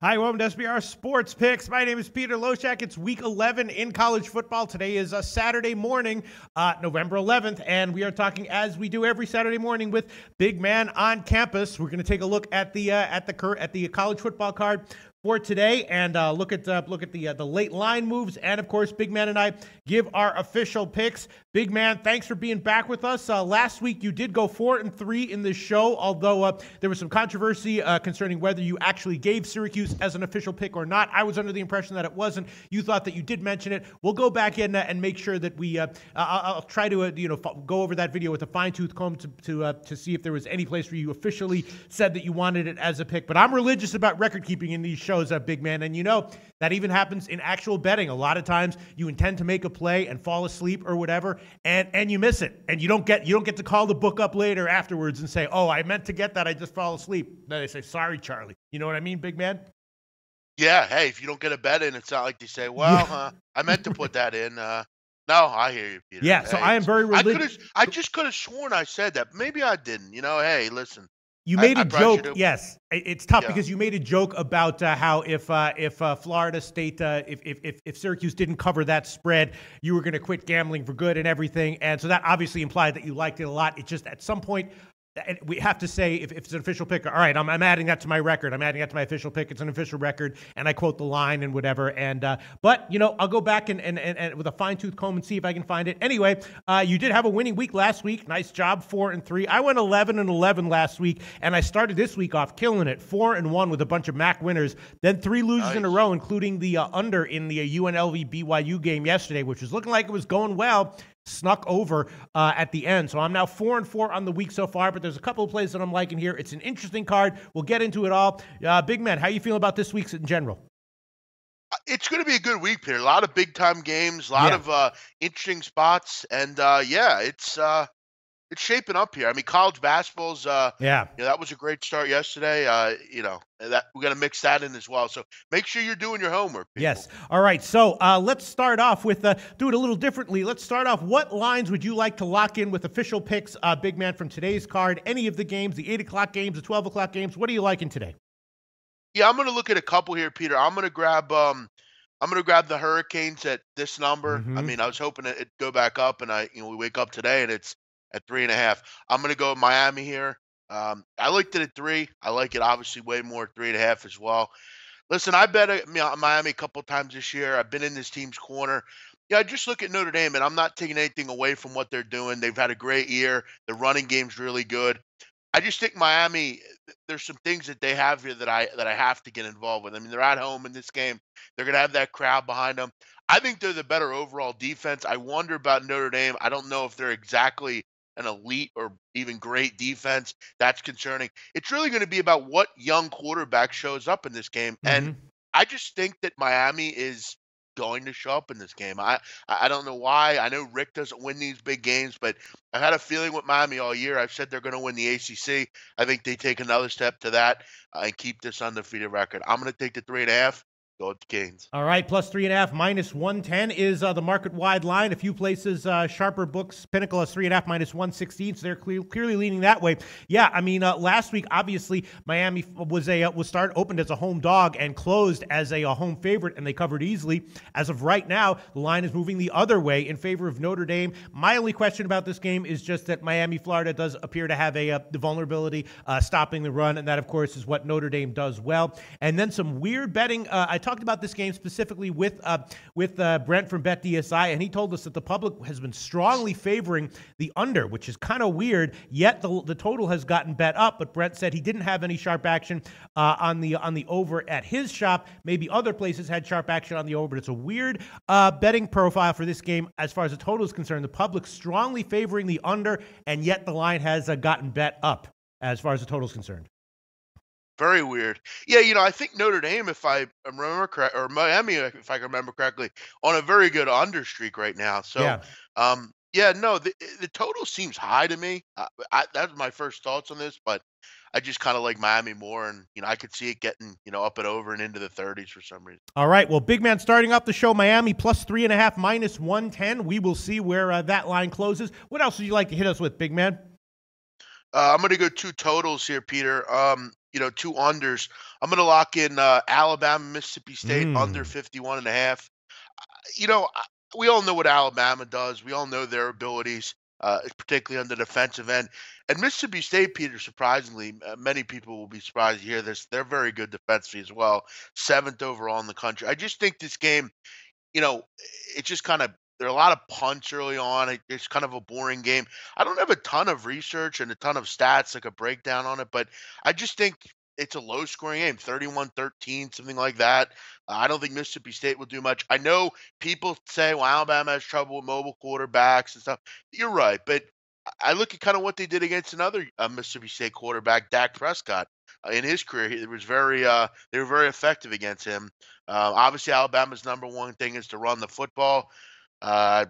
Hi, welcome to SBR Sports Picks. My name is Peter Loshak. It's week 11 in college football. Today is a Saturday morning, November 11th, and we are talking, as we do every Saturday morning, with Big Man on campus. We're going to take a look at the college football card for today and look at the late line moves, and of course, Big Man and I give our official picks. Big Man, thanks for being back with us. Last week you did go 4-3 in this show, although there was some controversy concerning whether you actually gave Syracuse as an official pick or not. I was under the impression that it wasn't. You thought that you did mention it. We'll go back in and make sure that we. I'll try to go over that video with a fine-tooth comb to see if there was any place where you officially said that you wanted it as a pick. But I'm religious about record keeping in these shows, Big Man, and that even happens in actual betting. A lot of times you intend to make a play and fall asleep or whatever, and you miss it, and you don't get to call the book up later afterwards and say, "Oh, I meant to get that, I just fell asleep." Then they say, "Sorry, Charlie." You know what I mean, Big Man? Yeah, hey, if you don't get a bet in, it's not like they say, "Well, I meant to put that in." No, I hear you, Peter. Yeah, so hey, I am very religious. I just could have sworn I said that. Maybe I didn't. Hey, listen. You made a joke. Yes, it's tough Yeah. because you made a joke about how if Florida State, if Syracuse didn't cover that spread, you were going to quit gambling for good and everything. And so that obviously implied that you liked it a lot. It's just at some point, we have to say if it's an official pick, all right, I'm adding that to my record. I'm adding that to my official pick. It's an official record, and I quote the line and whatever. And but I'll go back and with a fine-tooth comb and see if I can find it. Anyway, you did have a winning week last week. Nice job, 4-3. I went 11-11 last week, and I started this week off killing it, 4-1 with a bunch of MAC winners. Then 3 losers in a row, including the under in the UNLV BYU game yesterday, which was looking like it was going well. Snuck over at the end. So I'm now 4-4 on the week so far, but there's a couple of plays that I'm liking here. It's an interesting card. We'll get into it all. Big Man, how you feel about this week's in general? It's going to be a good week, Peter. A lot of big-time games, a lot of interesting spots, and it's shaping up here. I mean, college basketball's that was a great start yesterday. That we got to mix that in as well. So make sure you're doing your homework, people. Yes. All right. So let's start off with do it a little differently. Let's start off. What lines would you like to lock in with official picks, Big Man, from today's card? Any of the games, the 8 o'clock games, the 12 o'clock games. What are you liking today? Yeah, I'm going to look at a couple here, Peter. I'm going to grab the Hurricanes at this number. Mm-hmm. I mean, I was hoping it'd go back up, and we wake up today and it's at 3.5. I'm going to go Miami here. I liked it at 3. I like it obviously way more at 3.5 as well. Listen, I bet Miami a couple times this year. I've been in this team's corner. Yeah, I just look at Notre Dame, and I'm not taking anything away from what they're doing. They've had a great year. The running game's really good. I just think Miami, there's some things that they have here that I have to get involved with. I mean, they're at home in this game. They're going to have that crowd behind them. I think they're the better overall defense. I wonder about Notre Dame. I don't know if they're exactly an elite or even great defense. That's concerning. It's really going to be about what young quarterback shows up in this game. Mm-hmm. And I just think that Miami is going to show up in this game. I don't know why. I know Rick doesn't win these big games, but I've had a feeling with Miami all year. I've said they're going to win the ACC. I think they take another step to that and keep this undefeated record. I'm going to take the 3.5. Go with the Canes. All right, plus 3.5, minus 110 is the market-wide line. A few places, sharper books, Pinnacle is 3.5, minus 116, so they're clearly leaning that way. Yeah, I mean, last week, obviously, Miami opened as a home dog and closed as a home favorite, and they covered easily. As of right now, the line is moving the other way in favor of Notre Dame. My only question about this game is just that Miami, Florida does appear to have the vulnerability stopping the run, and that, of course, is what Notre Dame does well. And then some weird betting. I talked about this game specifically with Brent from BetDSI, and he told us that the public has been strongly favoring the under, which is kind of weird. Yet the total has gotten bet up, but Brent said he didn't have any sharp action on the over at his shop. Maybe other places had sharp action on the over, but it's a weird betting profile for this game as far as the total is concerned. The public strongly favoring the under, and yet the line has gotten bet up as far as the total is concerned. Very weird. Yeah, I think Notre Dame, if I remember correct, or Miami, if I can remember correctly, on a very good under streak right now. So, the total seems high to me. That's my first thoughts on this, but I just kind of like Miami more, and I could see it getting up and over and into the 30s for some reason. All right, well, Big Man, starting off the show, Miami plus 3.5, minus 110. We will see where that line closes. What else would you like to hit us with, Big Man? I'm going to go 2 totals here, Peter. two unders. I'm going to lock in Alabama, Mississippi State under Mm. 51.5. You know, we all know what Alabama does. We all know their abilities, particularly on the defensive end. And Mississippi State, Peter, surprisingly, many people will be surprised to hear this. They're very good defensively as well, 7th overall in the country. I just think this game, you know, it's just kind of there are a lot of punts early on. It's kind of a boring game. I don't have a ton of research and a ton of stats, like a breakdown on it, but I just think it's a low scoring game, 31-13, something like that. I don't think Mississippi State will do much. I know people say, well, Alabama has trouble with mobile quarterbacks and stuff. You're right, but I look at kind of what they did against another Mississippi State quarterback, Dak Prescott. In his career, it was they were very effective against him. Obviously, Alabama's number one thing is to run the football. Uh,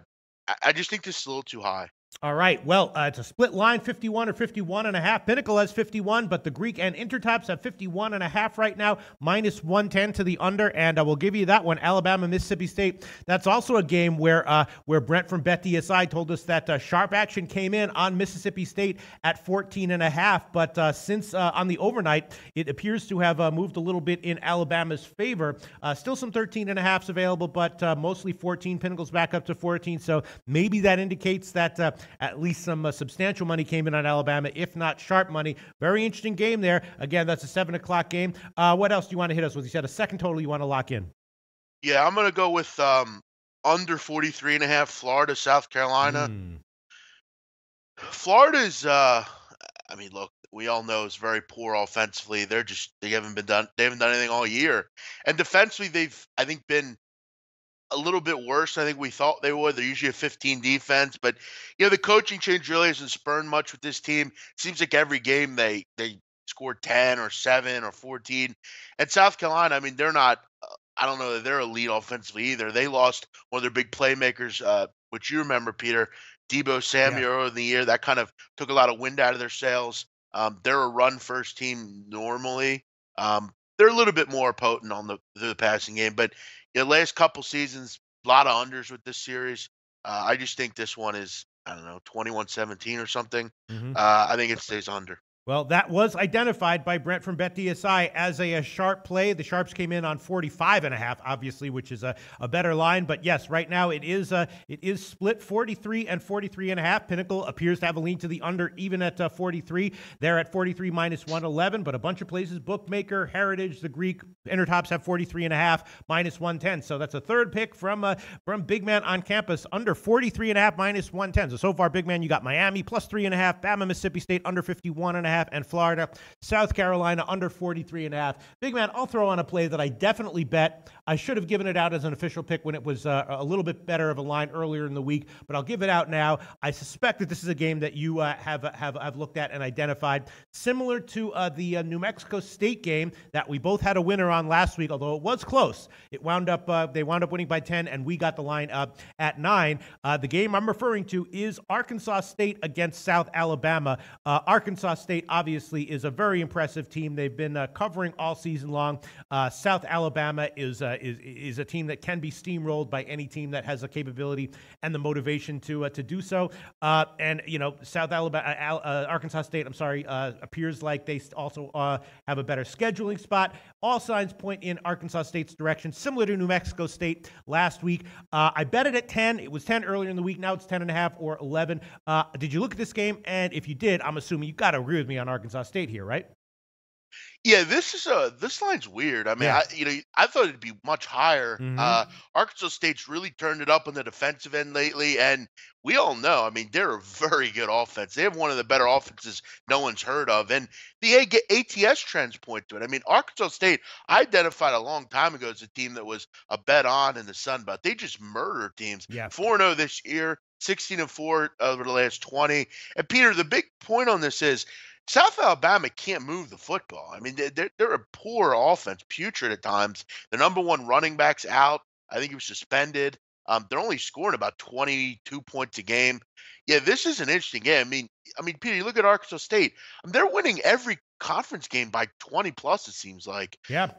I just think this is a little too high. All right. Well, it's a split line, 51 or 51.5. Pinnacle has 51, but the Greek and Intertops have 51.5 right now, minus 110 to the under, and we'll give you that one. Alabama, Mississippi State. That's also a game where Brent from BetDSI told us that sharp action came in on Mississippi State at 14.5, but since on the overnight, it appears to have moved a little bit in Alabama's favor. Still some 13.5s available, but mostly 14. Pinnacle's back up to 14, so maybe that indicates that at least some substantial money came in on Alabama, if not sharp money. Very interesting game there. Again, that's a 7 o'clock game. What else do you want to hit us with? You said a second total you want to lock in. Yeah, I'm going to go with under 43.5, Florida, South Carolina. Florida's, I mean, look, we all know is very poor offensively. They haven't done anything all year. And defensively, they've, I think, been a little bit worse than I think we thought they would. They're usually a 15 defense, but the coaching change really hasn't spurned much with this team. Seems like every game they scored 10 or 7 or 14. And South Carolina, I mean, they're not. I don't know that they're elite offensively either. They lost one of their big playmakers, which you remember, Peter, Debo Samuel earlier in the year. That kind of took a lot of wind out of their sails. They're a run-first team normally. They're a little bit more potent on the passing game, but last couple seasons, a lot of unders with this series. I just think this one is, I don't know, 21-17 or something. I think it stays under. Well, that was identified by Brent from BetDSI as a sharp play. The sharps came in on 45.5, obviously, which is a better line. But yes, right now it is split 43 and 43.5. Pinnacle appears to have a lean to the under, even at 43. They're at 43 minus 111, but a bunch of places, Bookmaker, Heritage, the Greek, Intertops have 43.5 minus 110. So that's a third pick from Big Man on campus, under 43.5 minus 110. So far, Big Man, you got Miami plus 3.5, Bama, Mississippi State under 51.5. And Florida, South Carolina under 43.5. Big Man, I'll throw on a play that I definitely bet. I should have given it out as an official pick when it was a little bit better of a line earlier in the week, but I'll give it out now. I suspect that this is a game that you have looked at and identified, similar to the New Mexico State game that we both had a winner on last week, although it was close. They wound up winning by 10, and we got the line up at 9. The game I'm referring to is Arkansas State against South Alabama. Arkansas State obviously is a very impressive team. They've been covering all season long. South Alabama is a team that can be steamrolled by any team that has the capability and the motivation to do so. And South Alabama, Arkansas State, appears like they also have a better scheduling spot. All signs point in Arkansas State's direction, similar to New Mexico State last week. I bet it at 10. It was 10 earlier in the week. Now it's 10.5 or 11. Did you look at this game? And if you did, I'm assuming you got to agree with me on Arkansas State here, right? Yeah, this line's weird. I mean, I thought it'd be much higher. Arkansas State's really turned it up on the defensive end lately, and we all know. I mean, they're a very good offense. They have one of the better offenses no one's heard of, and the ATS trends point to it. I mean, Arkansas State I identified a long time ago as a team that was a bet on in the Sun Belt. They just murder teams. Yeah, 4-0 this year, 16-4 over the last 20. And Peter, the big point on this is, South Alabama can't move the football. I mean, they're a poor offense, putrid at times. The number one running back's out. I think he was suspended. They're only scoring about 22 points a game. Yeah, this is an interesting game. I mean, Peter, you look at Arkansas State. They're winning every conference game by 20 plus. It seems like. Yeah.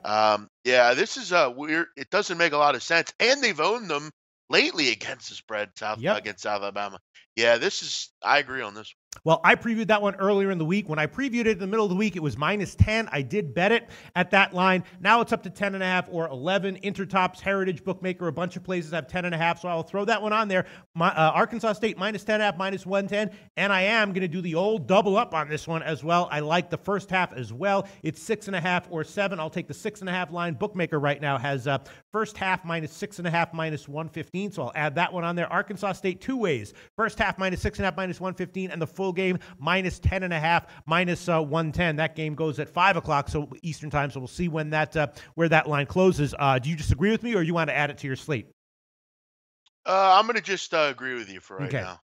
Yeah. This is weird. It doesn't make a lot of sense, and they've owned them lately against the spread against South Alabama. Yeah, I agree on this. Well, I previewed that one earlier in the week. When I previewed it in the middle of the week, it was -10. I did bet it at that line. Now it's up to 10.5 or 11. Intertops, Heritage Bookmaker, a bunch of places have 10.5, so I'll throw that one on there. Arkansas State -10.5, -110, and I am going to do the old double up on this one as well. I like the first half as well. It's 6.5 or 7. I'll take the 6.5 line. Bookmaker right now has first half -6.5, -115, so I'll add that one on there. Arkansas State two ways. First half -6.5, -115, and the full game -10.5, -110. That game goes at 5 o'clock so Eastern time, so we'll see when that where that line closes. Do you disagree with me, or you want to add it to your slate? I'm going to just agree with you for right Okay. now.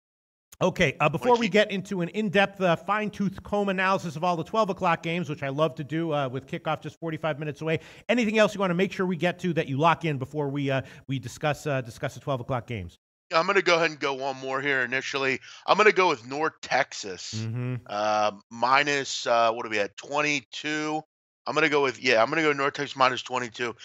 Okay, before we get into an in-depth, fine-tooth comb analysis of all the 12 o'clock games, which I love to do with kickoff just 45 minutes away, anything else you want to make sure we get to that you lock in before we discuss the 12 o'clock games? I'm going to go ahead and go one more here initially. I'm going to go with North Texas minus, what are we at, 22? I'm going to go North Texas minus 22.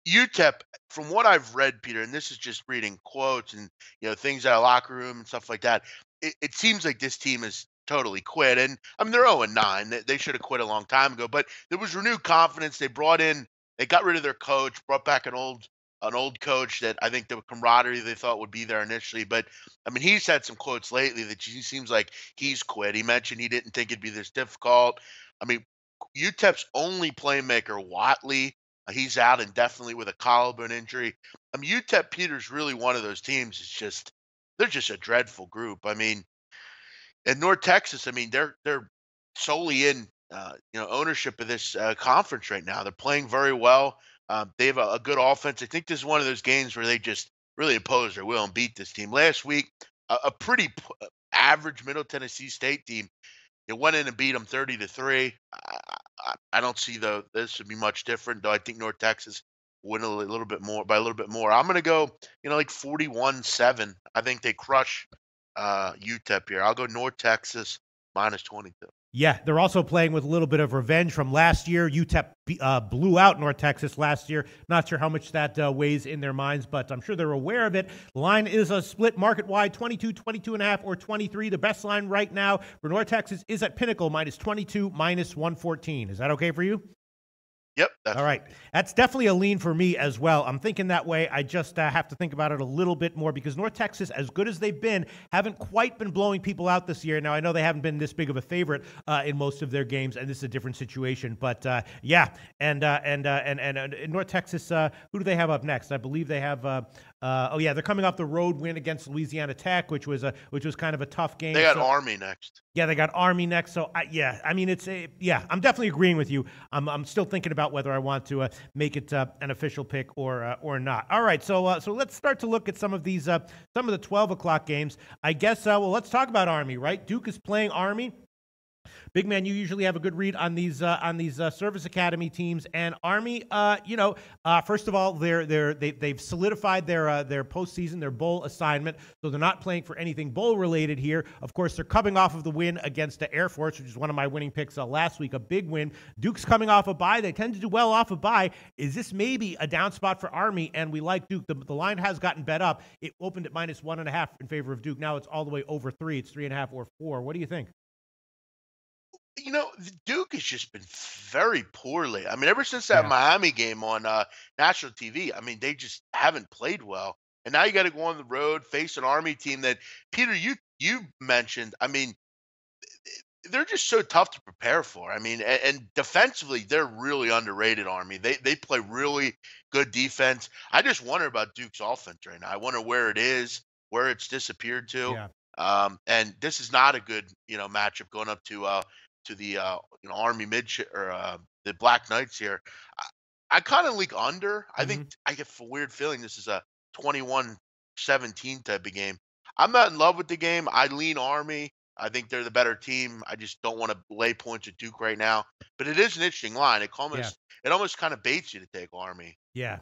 UTEP, from what I've read, Peter, and this is just reading quotes and things out of locker room and stuff like that, it seems like this team is totally quit. And I mean, they're 0-9. They should have quit a long time ago, but there was renewed confidence. They got rid of their coach, brought back an old coach that I think the camaraderie they thought would be there initially. But I mean, he's had some quotes lately that he seems like he's quit. He mentioned he didn't think it'd be this difficult. I mean, UTEP's only playmaker, Watley, he's out indefinitely with a collarbone injury. I mean, UTEP, Peter's really one of those teams. They're just a dreadful group. I mean, in North Texas, I mean, they're solely in ownership of this conference right now. They're playing very well. They have a good offense. I think this is one of those games where they just really impose their will and beat this team. Last week, a pretty average Middle Tennessee State team, it went in and beat them 30-3. I don't see this would be much different, though. I think North Texas win by a little bit more. I'm going to go, like 41-7. I think they crush UTEP here. I'll go North Texas minus 22. Yeah, they're also playing with a little bit of revenge from last year. UTEP blew out North Texas last year. Not sure how much that weighs in their minds, but I'm sure they're aware of it. The line is a split market-wide, 22, 22.5, or 23. The best line right now for North Texas is at Pinnacle, minus 22, minus 114. Is that okay for you? Yep. All right. That's definitely a lean for me as well. I'm thinking that way. I just have to think about it a little bit more because North Texas, as good as they've been, haven't quite been blowing people out this year. Now, I know they haven't been this big of a favorite in most of their games, and this is a different situation. But, yeah, and North Texas, who do they have up next? I believe they have they're coming off the road win against Louisiana Tech, which was kind of a tough game. They got Army next. Yeah, they got Army next. So, I'm definitely agreeing with you. I'm still thinking about whether I want to make it an official pick or not. All right, so let's start to look at some of these some of the 12 o'clock games. I guess let's talk about Army, right? Duke is playing Army. Big man, you usually have a good read on these service academy teams, and Army. First of all, they've solidified their postseason, their bowl assignment, so they're not playing for anything bowl related here. Of course, they're coming off of the win against the Air Force, which is one of my winning picks last week, a big win. Duke's coming off a bye. They tend to do well off a bye. Is this maybe a down spot for Army? And we like Duke. The line has gotten bet up. It opened at minus 1.5 in favor of Duke. Now it's all the way over 3. It's 3.5 or 4. What do you think? Duke has just been very poorly. I mean, ever since that Miami game on national TV, I mean, they just haven't played well. And now you got to go on the road, face an Army team that, Peter, you mentioned. I mean, they're just so tough to prepare for. I mean, and defensively, they're really underrated, Army. They play really good defense. I just wonder about Duke's offense right now. I wonder where it is, where it's disappeared to. Yeah. And this is not a good, matchup going up to the Army or the Black Knights here. I kind of leak under. I think I get a weird feeling this is a 21-17 type of game. I'm not in love with the game. I lean Army. I think they're the better team. I just don't want to lay points at Duke right now. But it is an interesting line. It almost kind of baits you to take Army. Yeah.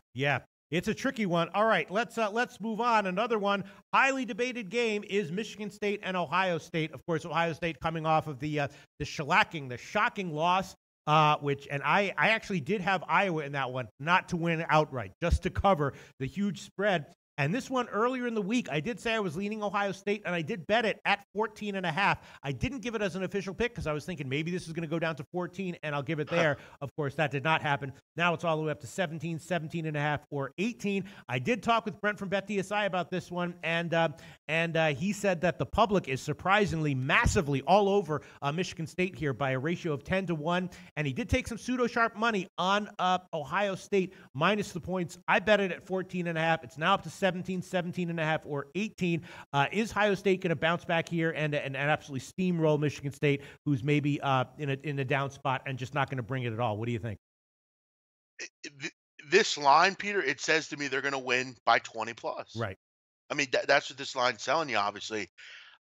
It's a tricky one. All right, let's move on. Another one, highly debated game is Michigan State and Ohio State. Of course, Ohio State coming off of the shocking loss, and I actually did have Iowa in that one, not to win outright, just to cover the huge spread. And this one earlier in the week, I did say I was leaning Ohio State, and I did bet it at 14.5. I didn't give it as an official pick because I was thinking maybe this is going to go down to 14, and I'll give it there. Of course, that did not happen. Now it's all the way up to 17, 17.5, or 18. I did talk with Brent from BetDSI about this one, and he said that the public is surprisingly massively all over Michigan State here by a ratio of 10-1, and he did take some pseudo-sharp money on Ohio State minus the points. I bet it at 14.5. It's now up to 17, 17.5, or 18. Is Ohio State going to bounce back here and absolutely steamroll Michigan State, who's maybe in a down spot and just not going to bring it at all? What do you think? This line, Peter, it says to me they're going to win by 20 plus. Right. I mean, that's what this line's telling you, obviously.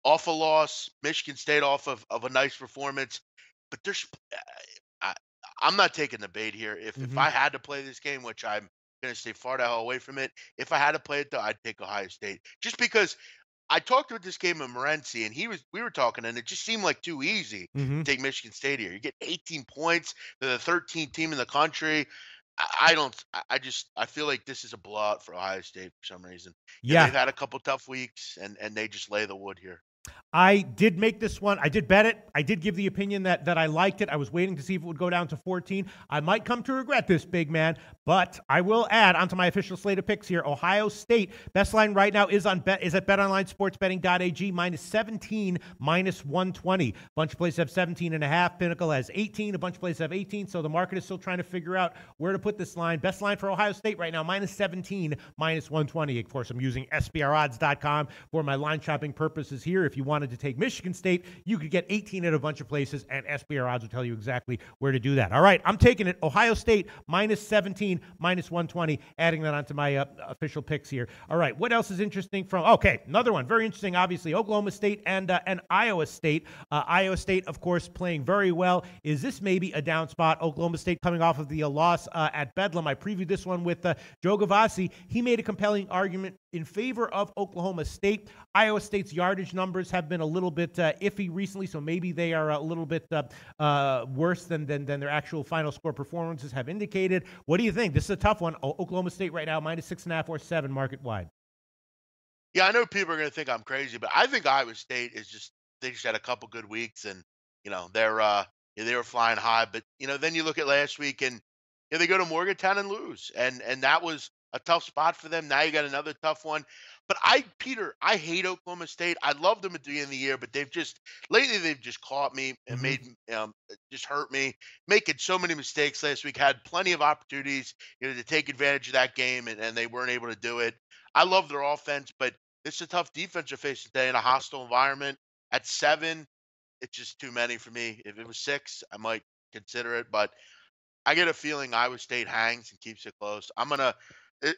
Off a loss, Michigan State off of a nice performance. But I'm not taking the bait here. If I had to play this game, which I'm going to stay far the hell away from it, if I had to play it, though, I'd take Ohio State. Just because I talked about this game of Morency, and we were talking, and it just seemed like too easy to take Michigan State here. You get 18 points. They're the 13th team in the country. I feel like this is a blowout for Ohio State for some reason. Yeah. They've had a couple tough weeks, and they just lay the wood here. I did make this one. I did bet it. I did give the opinion that I liked it. I was waiting to see if it would go down to 14. I might come to regret this, big man, but I will add onto my official slate of picks here. Ohio State, best line right now is at betonlinesportsbetting.ag, minus 17, minus 120. A bunch of places have 17.5. Pinnacle has 18. A bunch of places have 18. So the market is still trying to figure out where to put this line. Best line for Ohio State right now, minus 17, minus 120. Of course, I'm using SBRodds.com for my line shopping purposes here. If you wanted to take Michigan State, you could get 18 at a bunch of places, and SBR odds will tell you exactly where to do that. All right, I'm taking it. Ohio State, minus 17, minus 120, adding that onto my official picks here. All right, what else is interesting from, okay, another one, very interesting, obviously, Oklahoma State and Iowa State. Iowa State, of course, playing very well. Is this maybe a down spot? Oklahoma State coming off of the loss at Bedlam. I previewed this one with Joe Gavassi. He made a compelling argument in favor of Oklahoma State. Iowa State's yardage numbers have been a little bit iffy recently, so maybe they are a little bit worse than their actual final score performances have indicated. What do you think? This is a tough one. Oklahoma State right now, minus 6.5 or 7 market wide. Yeah, I know people are going to think I'm crazy, but I think Iowa State they just had a couple good weeks, and they were flying high. But then you look at last week, and they go to Morgantown and lose, and that was a tough spot for them. Now you got another tough one. But Peter, I hate Oklahoma State. I loved them at the end of the year, but they've just caught me and made just hurt me, making so many mistakes last week. Had plenty of opportunities, to take advantage of that game, and they weren't able to do it. I love their offense, but it's a tough defense to face today in a hostile environment. At 7, it's just too many for me. If it was 6, I might consider it, but I get a feeling Iowa State hangs and keeps it close.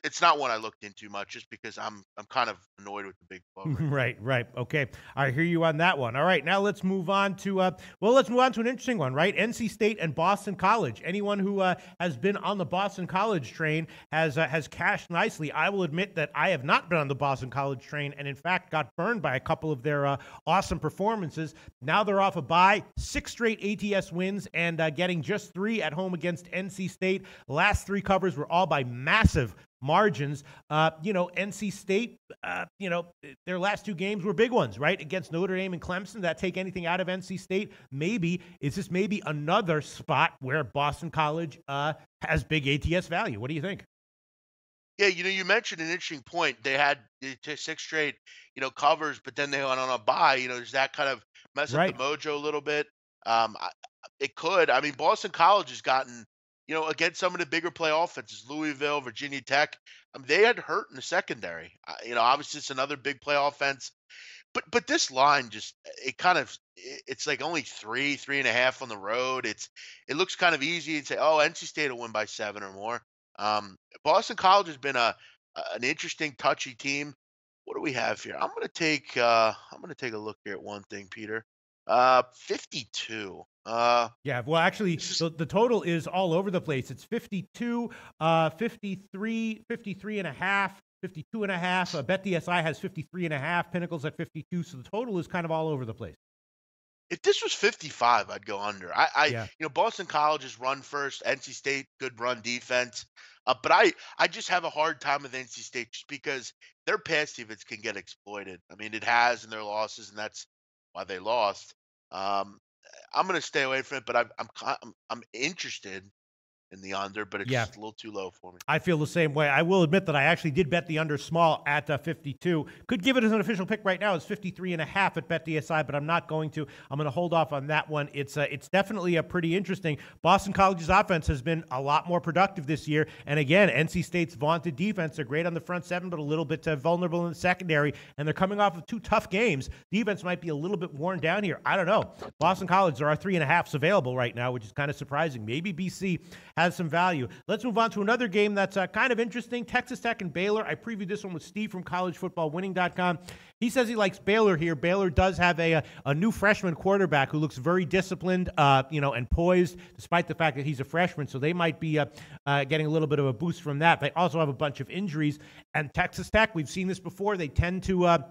It's not one I looked into much, just because I'm kind of annoyed with the big flow. Right. Okay, I hear you on that one. All right, now let's move on to an interesting one, right? NC State and Boston College. Anyone who has been on the Boston College train has cashed nicely. I will admit that I have not been on the Boston College train, and in fact got burned by a couple of their awesome performances. Now they're off a bye, 6 straight ATS wins, and getting just 3 at home against NC State. The last 3 covers were all by massive margins. NC State, their last 2 games were big ones, right? Against Notre Dame and Clemson. That take anything out of NC State? Maybe. Is this maybe another spot where Boston College has big ATS value? What do you think? Yeah, you mentioned an interesting point. They had 6 straight, covers, but then they went on a bye. Does that kind of mess up the mojo a little bit? It could. I mean, Boston College has gotten, against some of the bigger play offenses, Louisville, Virginia Tech, they had hurt in the secondary. Obviously it's another big play offense, but this line it's like only 3.5 on the road. It looks kind of easy to say, oh, NC State will win by 7 or more. Boston College has been an interesting, touchy team. What do we have here? I'm gonna take a look here at one thing, Peter. 52. Yeah, well, actually, the total is all over the place. It's 52, 53, 53 and a half, 52 and a half. BetDSI has 53 and a half. Pinnacle's at 52. So the total is kind of all over the place. If this was 55, I'd go under. Boston College is run first. NC State, good run defense. But I just have a hard time with NC State just because their pass defense can get exploited. I mean, it has in their losses, and that's why they lost. Um, I'm going to stay away from it, but I'm interested in the under, but it's Yeah. just a little too low for me. I feel the same way. I will admit that I actually did bet the under small at 52. Could give it as an official pick right now. It's 53.5 at BetDSI, but I'm not going to. I'm going to hold off on that one. It's definitely a pretty interesting. Boston College's offense has been a lot more productive this year. And again, NC State's vaunted defense. They're great on the front seven, but a little bit vulnerable in the secondary. And they're coming off of 2 tough games. Defense might be a little bit worn down here. I don't know. Boston College, there are 3.5s available right now, which is kind of surprising. Maybe BC has some value. Let's move on to another game that's kind of interesting. Texas Tech and Baylor. I previewed this one with Steve from collegefootballwinning.com. He says he likes Baylor here. Baylor does have a new freshman quarterback who looks very disciplined, and poised, despite the fact that he's a freshman. So they might be getting a little bit of a boost from that. They also have a bunch of injuries. And Texas Tech, we've seen this before. They tend to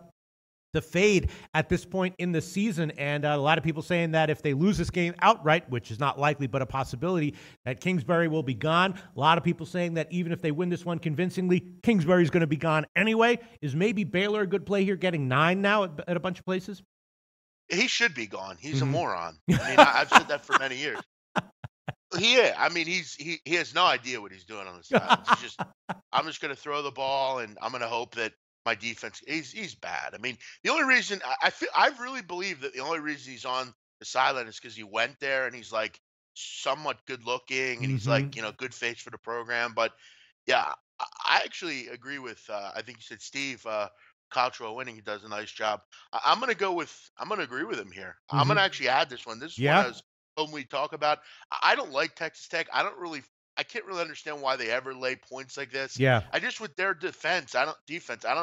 fade at this point in the season, and a lot of people saying that if they lose this game outright, which is not likely but a possibility, that Kingsbury will be gone. A lot of people saying that even if they win this one convincingly, Kingsbury's going to be gone anyway. Is maybe Baylor a good play here, getting 9 now at a bunch of places? He should be gone. He's a moron. I mean, I've said that for many years. Yeah, I mean, he has no idea what he's doing on the side. It's just, I'm just going to throw the ball, and I'm going to hope that my defense, he's bad. I mean, the only reason I really believe that the only reason he's on the sideline is because he went there and he's like somewhat good looking and he's like, good face for the program. But yeah, I actually agree with, I think you said Steve, Cultural Winning. He does a nice job. I'm going to agree with him here. I'm going to actually add this one. This is one I was hoping we talk about. I don't like Texas Tech. I can't really understand why they ever lay points like this. Yeah. I just, with their defense, I don't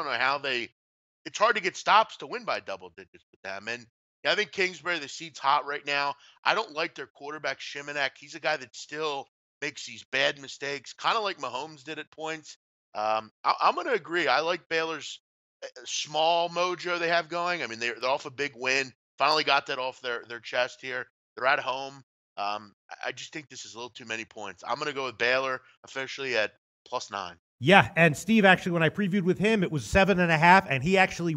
know how it's hard to get stops to win by double digits with them. And I think Kingsbury, the seat's hot right now. I don't like their quarterback, Shimanek. He's a guy that still makes these bad mistakes, kind of like Mahomes did at points. I'm going to agree. I like Baylor's small mojo they have going. I mean, they're off a big win. Finally got that off their chest here. They're at home. I just think this is a little too many points. I'm going to go with Baylor officially at +9. Yeah, and Steve, actually, when I previewed with him, it was 7.5, and he actually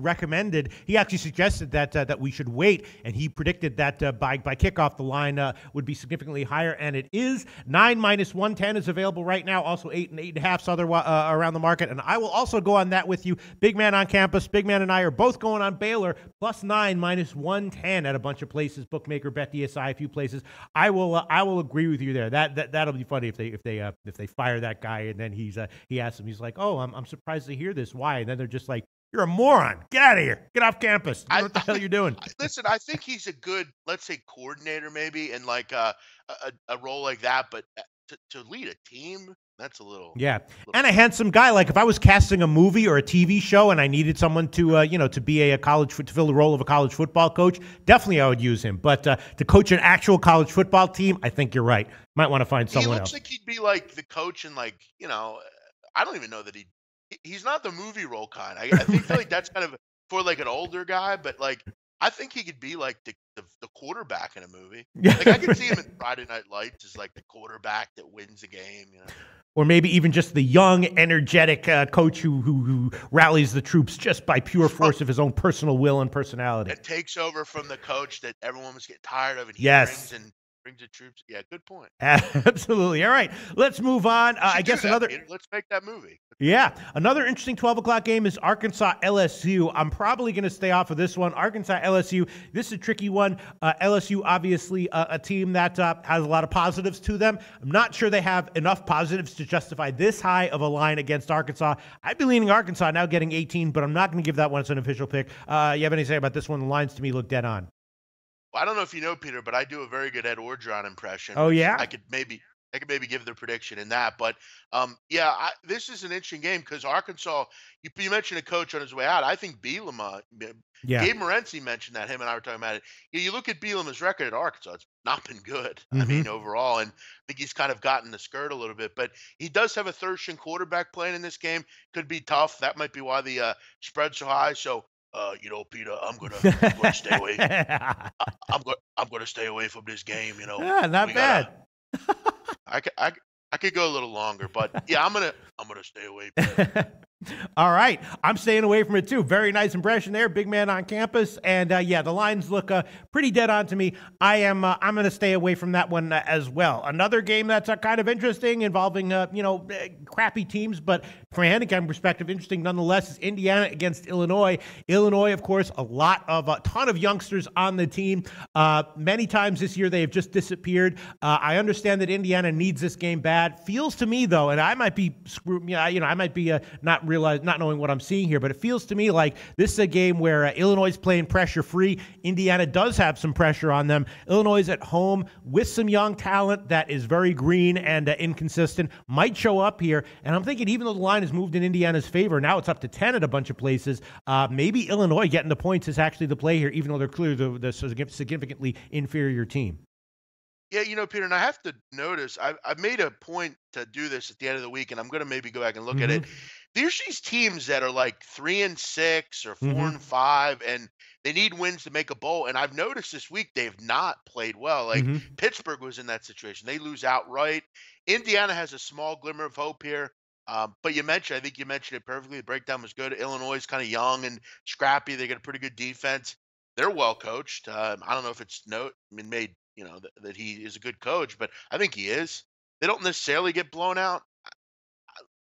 suggested that we should wait, and he predicted that by kickoff the line would be significantly higher, and it is. 9 minus 110 is available right now, also 8 and 8.5 around the market, and I will also go on that with you. Big Man on campus, Big Man and I are both going on Baylor, +9 minus 110 at a bunch of places, Bookmaker, BetDSI, a few places. I will agree with you there. That'll be funny if they fire that guy, and then he asks him, he's like, "Oh, I'm surprised to hear this. Why?" And then they're just like, "You're a moron. Get out of here. Get off campus. You know what the hell you're doing." Listen, I think he's a good, let's say, coordinator maybe, in like a role like that. But to lead a team, that's a little. Yeah, and a handsome guy. Like if I was casting a movie or a TV show and I needed someone to to be to fill the role of a college football coach, definitely I would use him. But to coach an actual college football team, I think you're right. Might want to find someone else. He looks like he'd be like the coach in I don't even know that he's not the movie role kind. I feel like that's kind of for like an older guy, but like I think he could be like the quarterback in a movie. Like I could see him in Friday Night Lights as like the quarterback that wins a game, Or maybe even just the young, energetic coach who rallies the troops just by pure force of his own personal will and personality. That takes over from the coach that everyone was getting tired of, and he brings the troops. Yeah, good point. Absolutely. All right, let's move on. I guess Let's make that movie. Yeah, another interesting 12 o'clock game is Arkansas LSU. I'm probably going to stay off of this one. Arkansas LSU. This is a tricky one. LSU, obviously, a team that has a lot of positives to them. I'm not sure they have enough positives to justify this high of a line against Arkansas. I'd be leaning Arkansas now, getting 18, but I'm not going to give that one as an official pick. You have anything to say about this one? The lines to me look dead on. Well, I don't know if you know, Peter, but I do a very good Ed Orgeron impression. Oh, yeah? I could maybe give the prediction in that. But, this is an interesting game because Arkansas, you mentioned a coach on his way out. I think Bielema, Gabe Morency mentioned that. Him and I were talking about it. You look at Bielema's record at Arkansas, it's not been good. I mean, overall. And I think he's kind of gotten the skirt a little bit. But he does have a third-string quarterback playing in this game. Could be tough. That might be why the spread's so high. So, Peter, I'm gonna stay away. I'm gonna stay away from this game. Yeah, not bad. I could go a little longer, but yeah, I'm gonna stay away. All right. I'm staying away from it too. Very nice impression there. Big man on campus. And yeah, the lines look pretty dead on to me. I'm going to stay away from that one as well. Another game that's kind of interesting involving, crappy teams, but from a handicap perspective, interesting nonetheless, is Indiana against Illinois. Illinois, of course, a ton of youngsters on the team. Many times this year they have just disappeared. I understand that Indiana needs this game bad. Feels to me though, and I might be screwed, I might be not knowing what I'm seeing here, but it feels to me like this is a game where Illinois is playing pressure free. Indiana does have some pressure on them. Illinois is at home with some young talent that is very green and inconsistent, might show up here. And I'm thinking, even though the line has moved in Indiana's favor, now it's up to 10 at a bunch of places. Maybe Illinois getting the points is actually the play here, even though they're clearly the significantly inferior team. Yeah, Peter, and I have to notice, I've made a point to do this at the end of the week, and I'm going to maybe go back and look at it. There's these teams that are like 3-6 or 4-5, and they need wins to make a bowl. And I've noticed this week they've not played well. Like Pittsburgh was in that situation; they lose outright. Indiana has a small glimmer of hope here. But I think you mentioned it perfectly. The breakdown was good. Illinois is kind of young and scrappy. They got a pretty good defense. They're well coached. I don't know if it's made that he is a good coach, but I think he is. They don't necessarily get blown out.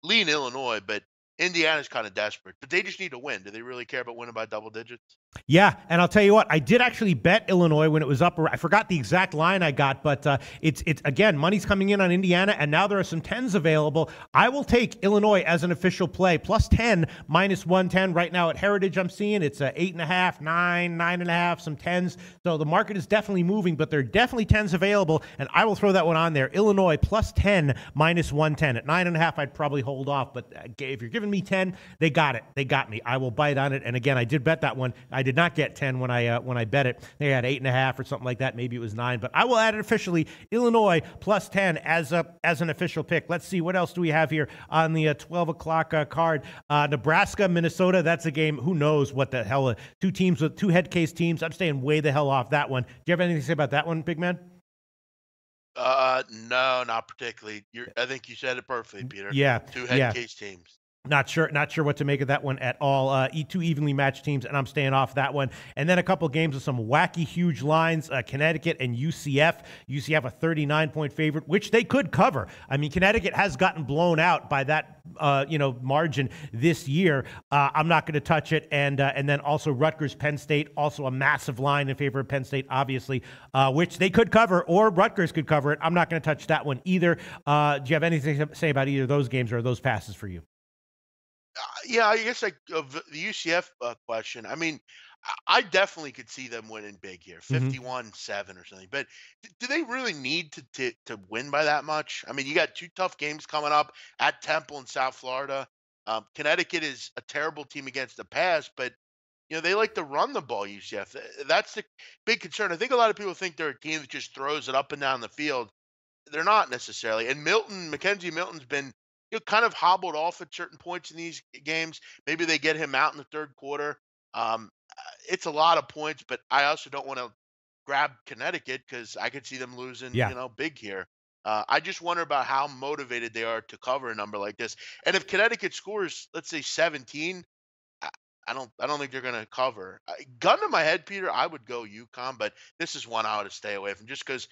Lean Illinois, but Indiana's kind of desperate. But they just need to win. Do they really care about winning by double digits? Yeah, and I'll tell you what, I did actually bet Illinois when it was up. I forgot the exact line I got, but it's again, money's coming in on Indiana, and now there are some 10s available. I will take Illinois as an official play, plus 10, minus 110. Right now at Heritage, I'm seeing it's 8.5, 9, 9.5, some 10s. So the market is definitely moving, but there are definitely 10s available, and I will throw that one on there. Illinois plus 10, minus 110. At 9.5, I'd probably hold off, but if you're giving me 10, they got it. They got me. I will bite on it. And again, I did bet that one. I did not get 10 when I bet it. They had 8.5 or something like that. Maybe it was 9, but I will add it officially. Illinois plus 10 as an official pick. Let's see, what else do we have here on the 12 o'clock card? Nebraska, Minnesota. That's a game. Who knows what the hell? Two teams with two head case teams. I'm staying way the hell off that one. Do you have anything to say about that one, big man? No, not particularly. I think you said it perfectly, Peter. Yeah, two head case teams. Not sure what to make of that one at all. Two evenly matched teams, and I'm staying off that one. And then a couple games with some wacky, huge lines, Connecticut and UCF. UCF a 39-point favorite, which they could cover. I mean, Connecticut has gotten blown out by that, margin this year. I'm not going to touch it. And then also Rutgers, Penn State, also a massive line in favor of Penn State, obviously, which they could cover, or Rutgers could cover it. I'm not going to touch that one either. Do you have anything to say about either of those games, or are those passes for you? Yeah, I guess of the UCF question. I mean, I definitely could see them winning big here, 51-7 or something. But do they really need to win by that much? I mean, you got two tough games coming up at Temple and South Florida. Connecticut is a terrible team against the pass, but they like to run the ball. UCF. That's the big concern. I think a lot of people think they're a team that just throws it up and down the field. They're not necessarily. And Mackenzie Milton's been kind of hobbled off at certain points in these games. Maybe they get him out in the third quarter. It's a lot of points, but I also don't want to grab Connecticut because I could see them losing, big here. I just wonder about how motivated they are to cover a number like this. And if Connecticut scores, let's say 17, I don't think they're going to cover. Gun to my head, Peter, I would go UConn, but this is one I would stay away from just because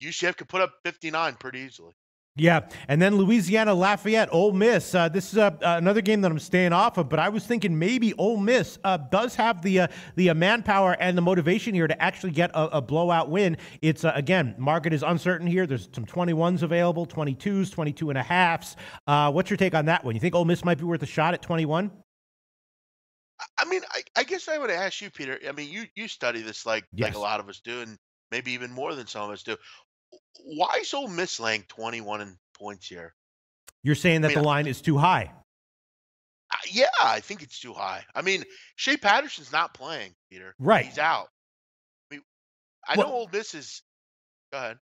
UCF could put up 59 pretty easily. Yeah, and then Louisiana Lafayette, Ole Miss. This is another game that I'm staying off of, but I was thinking maybe Ole Miss does have the manpower and the motivation here to actually get a blowout win. It's, again, market is uncertain here. There's some 21s available, 22s, 22.5s. What's your take on that one? You think Ole Miss might be worth a shot at 21? I mean, I guess I would ask you, Peter. I mean, you study this like a lot of us do, and maybe even more than some of us do. Why is Ole Miss laying 21 in points here? You're saying that the line is too high? Yeah, I think it's too high. I mean, Shea Patterson's not playing, Peter. Right. He's out. I know Ole Miss is – go ahead.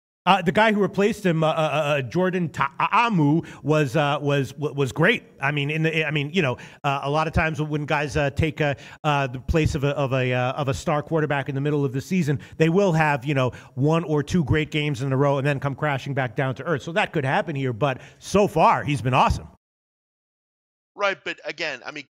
The guy who replaced him, Jordan Ta'amu, was great. I mean, a lot of times when guys take the place of a star quarterback in the middle of the season, they will have one or two great games in a row and then come crashing back down to earth. So that could happen here, but so far he's been awesome. Right, but again, I mean,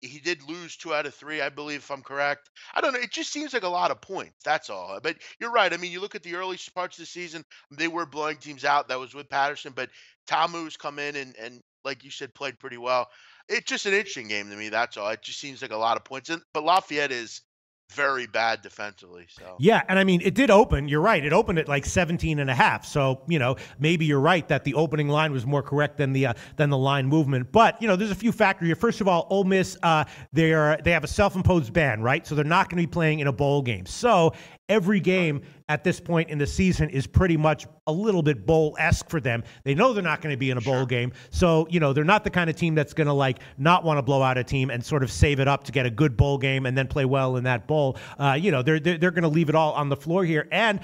he did lose 2 out of 3, I believe, if I'm correct. I don't know, it just seems like a lot of points, that's all. But you're right, I mean, you look at the early parts of the season, they were blowing teams out, that was with Patterson, but Tamu's come in and like you said, played pretty well. It's just an interesting game to me, that's all. It just seems like a lot of points, but Lafayette is very bad defensively, so. Yeah, and I mean, it did open. You're right. It opened at like 17 and a half. So, maybe you're right that the opening line was more correct than the line movement. But, there's a few factors here. First of all, Ole Miss, they have a self-imposed ban, right? So they're not going to be playing in a bowl game. So every game at this point in the season is pretty much a little bit bowl-esque for them. They know they're not going to be in a bowl game. So, they're not the kind of team that's going to not want to blow out a team and sort of save it up to get a good bowl game and then play well in that bowl. They're going to leave it all on the floor here. And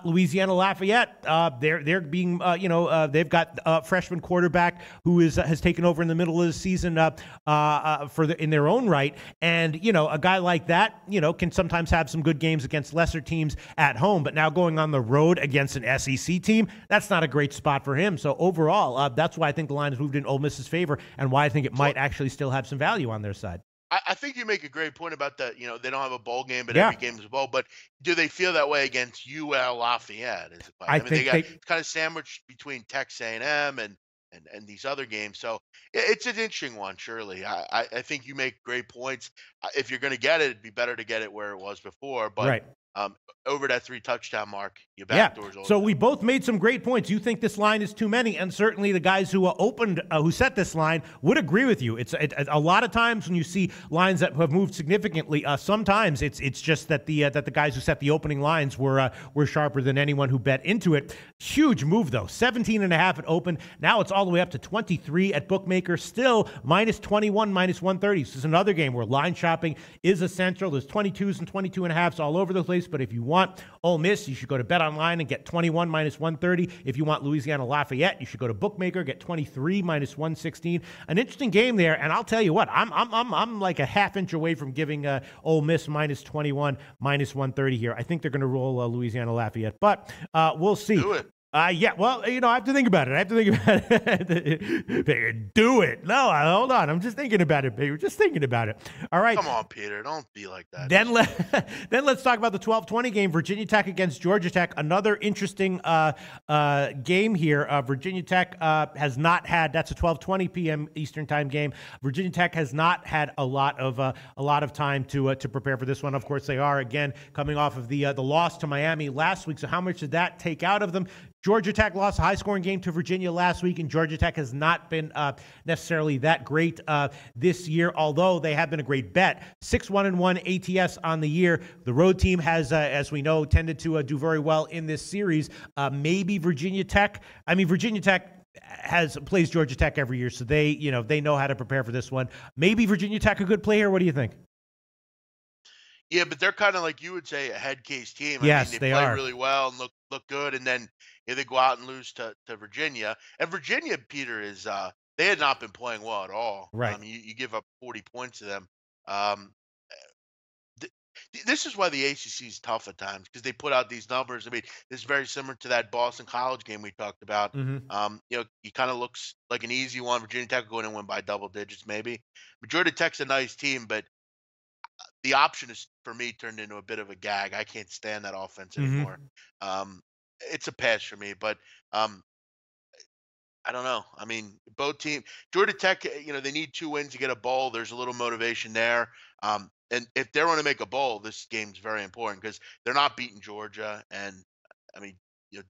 Louisiana Lafayette, they're being, they've got a freshman quarterback who has taken over in the middle of the season in their own right. And, a guy like that, can sometimes have some good games against lesser teams at home. But now going on the road against an SEC team, that's not a great spot for him. So overall, that's why I think the line has moved in Ole Miss's favor and why I think it might actually still have some value on their side. I think you make a great point about that. They don't have a bowl game, but every game is a bowl. But do they feel that way against UL Lafayette? I mean, they got kind of sandwiched between Texas A&M and these other games. So it's an interesting one, surely. I think you make great points. If you're going to get it, it'd be better to get it where it was before. But right. Over that 3-touchdown mark, your back door's open. So we both made some great points. You think this line is too many, and certainly the guys who who set this line would agree with you. It's a lot of times when you see lines that have moved significantly. Sometimes it's just that the guys who set the opening lines were sharper than anyone who bet into it. Huge move though, 17.5 at open. Now it's all the way up to 23 at bookmaker. Still minus 21, minus 130. This is another game where line shopping is essential. There's 22s and 22.5s all over the place. But if you want Ole Miss, you should go to Bet Online and get 21 minus 130. If you want Louisiana Lafayette, you should go to Bookmaker, get 23 minus 116. An interesting game there, and I'll tell you what, I'm like a half inch away from giving Ole Miss minus 21 minus 130 here. I think they're going to roll Louisiana Lafayette, but we'll see. Do it. I have to think about it. Do it. No, hold on. I'm just thinking about it, baby. Just thinking about it. All right. Come on, Peter. Don't be like that. Then let's talk about the 12-20 game, Virginia Tech against Georgia Tech. Another interesting game here. Virginia Tech has not had. That's a 12:20 p.m. Eastern Time game. Virginia Tech has not had a lot of time to prepare for this one. Of course, they are again coming off of the loss to Miami last week. So how much did that take out of them? Georgia Tech lost a high-scoring game to Virginia last week, and Georgia Tech has not been necessarily that great this year, although they have been a great bet. 6-1-1 ATS on the year. The road team has, as we know, tended to do very well in this series. Maybe Virginia Tech. I mean, Virginia Tech plays Georgia Tech every year, so they know how to prepare for this one. Maybe Virginia Tech a good play here. What do you think? Yeah, but they're kind of like you would say a head case team. Yes, I mean, they play are really well and look good, and then they go out and lose to Virginia. And Virginia, Peter, is they had not been playing well at all. Right. You give up 40 points to them. This is why the ACC is tough at times because they put out these numbers. I mean, it's very similar to that Boston College game we talked about. Mm-hmm. It kind of looks like an easy one. Virginia Tech will go in and win by double digits, maybe. Georgia Tech's a nice team, but the option is for me turned into a bit of a gag. I can't stand that offense anymore. It's a pass for me, but I don't know. I mean, both teams, Georgia Tech, they need 2 wins to get a bowl. There's a little motivation there. And if they want to make a bowl, this game's very important because they're not beating Georgia. And I mean,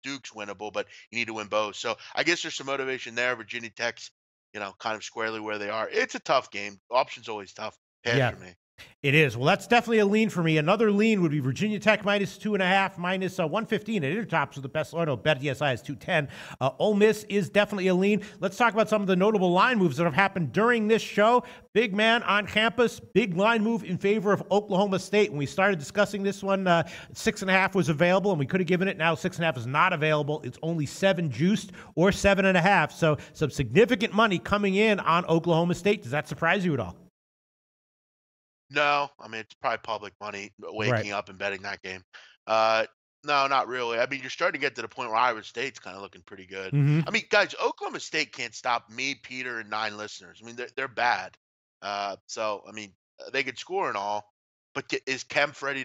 Duke's winnable, but you need to win both. So I guess there's some motivation there. Virginia Tech's, kind of squarely where they are. It's a tough game. Option's always tough. Pass for me. It is. Well, that's definitely a lean for me. Another lean would be Virginia Tech minus 2.5, minus 115 at Intertops with the best. Oh, no, BetDSI is 210. Ole Miss is definitely a lean. Let's talk about some of the notable line moves that have happened during this show. Big man on campus, big line move in favor of Oklahoma State. When we started discussing this one, 6.5 was available, and we could have given it. Now 6.5 is not available. It's only 7 juiced or 7.5. So some significant money coming in on Oklahoma State. Does that surprise you at all? No, I mean, it's probably public money waking up and betting that game. No, not really. I mean, you're starting to get to the point where Iowa State's kind of looking pretty good. I Hmm. mean, guys, Oklahoma State can't stop me, Peter, and 9 listeners. I mean, they're bad. So I mean, they could score and all, but is Kemp ready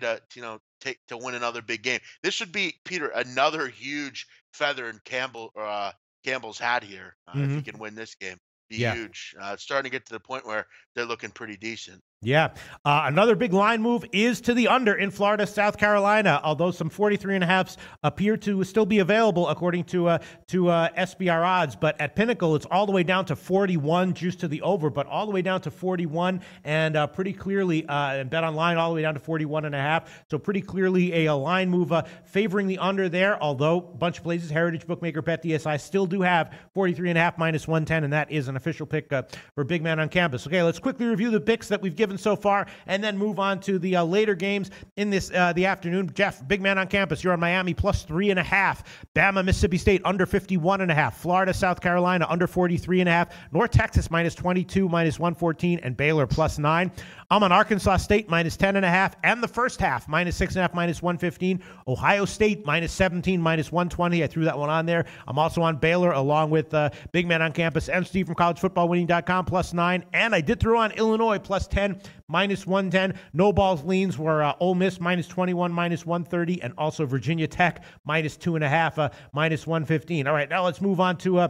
take to win another big game? This should be, Peter, another huge feather in Campbell's hat here. If he Hmm. can win this game, be Yeah. huge. It's starting to get to the point where they're looking pretty decent. Yeah. Another big line move is to the under in Florida, South Carolina, although some 43.5s appear to still be available according to SBR odds. But at Pinnacle, it's all the way down to 41, juice to the over, but all the way down to 41 and pretty clearly, and Bet Online all the way down to 41.5. So pretty clearly a line move favoring the under there, although a bunch of places, Heritage Bookmaker, BetDSI still do have 43.5 minus 110, and that is an official pick for Big Man on Campus. Okay, let's quickly review the picks that we've given so far, and then move on to the later games in this the afternoon. Jeff, Big Man on Campus, you're on Miami plus 3.5, Bama, Mississippi State under 51.5, Florida, South Carolina under 43.5, North Texas minus 22, minus 114, and Baylor plus 9. I'm on Arkansas State minus 10.5, and the first half minus 6.5, minus 115. Ohio State minus 17, minus 120. I threw that one on there. I'm also on Baylor along with Big Man on Campus and Steve from collegefootballwinning.com plus 9, and I did throw on Illinois plus 10, minus 110. No balls leans were Ole Miss minus 21, minus 130, and also Virginia Tech minus 2.5, minus 115. All right, now let's move on to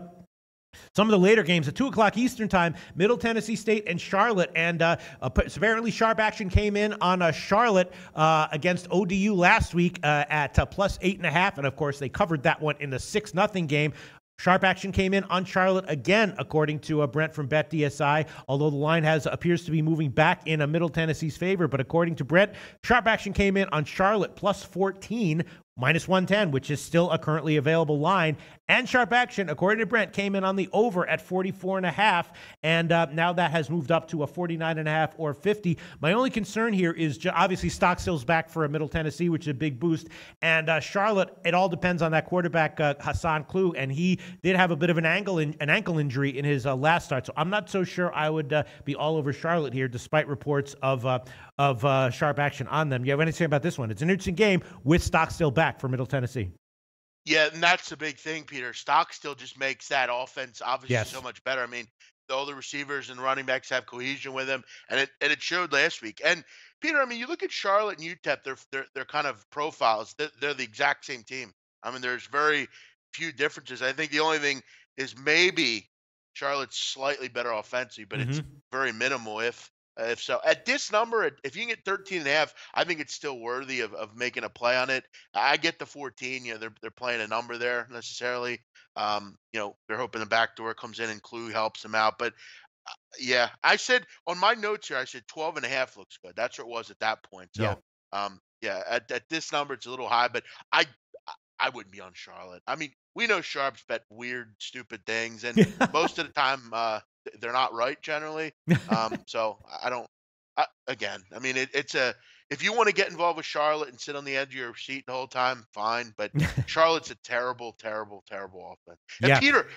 some of the later games at 2 o'clock Eastern time, Middle Tennessee State and Charlotte. And apparently sharp action came in on Charlotte against ODU last week at plus 8.5. And, of course, they covered that one in the 6-0 game. Sharp action came in on Charlotte again, according to Brent from BetDSI, although the line appears to be moving back in Middle Tennessee's favor. But according to Brent, sharp action came in on Charlotte plus 14, minus 110, which is still a currently available line. And sharp action, according to Brent, came in on the over at 44.5, and now that has moved up to a 49.5 or 50. My only concern here is obviously Stockstill's back for a Middle Tennessee, which is a big boost. And Charlotte, it all depends on that quarterback, Hassan Klug, and he did have a bit of an ankle injury in his last start. So I'm not so sure I would be all over Charlotte here, despite reports of sharp action on them. You have anything about this one? It's an interesting game with Stockstill back for Middle Tennessee. Yeah, and that's the big thing, Peter. Stock still just makes that offense obviously so much better. I mean, all the receivers and running backs have cohesion with them, and it showed last week. And Peter, I mean, you look at Charlotte and UTEP; they're kind of profiles. They're the exact same team. I mean, there's very few differences. I think the only thing is maybe Charlotte's slightly better offensively, but it's very minimal if so. At this number, if you can get 13.5, I think it's still worthy of making a play on it. I get the 14. You know, they're playing a number there necessarily. You know, they're hoping the back door comes in and Clue helps them out. But yeah, I said on my notes here, I said 12.5 looks good. That's what it was at that point. So yeah, at this number, it's a little high, but I wouldn't be on Charlotte. I mean, we know Sharps bet weird, stupid things, and most of the time they're not right generally. So I don't. Again, I mean, it's if you want to get involved with Charlotte and sit on the edge of your seat the whole time, fine. But Charlotte's a terrible, terrible, terrible offense. And Peter,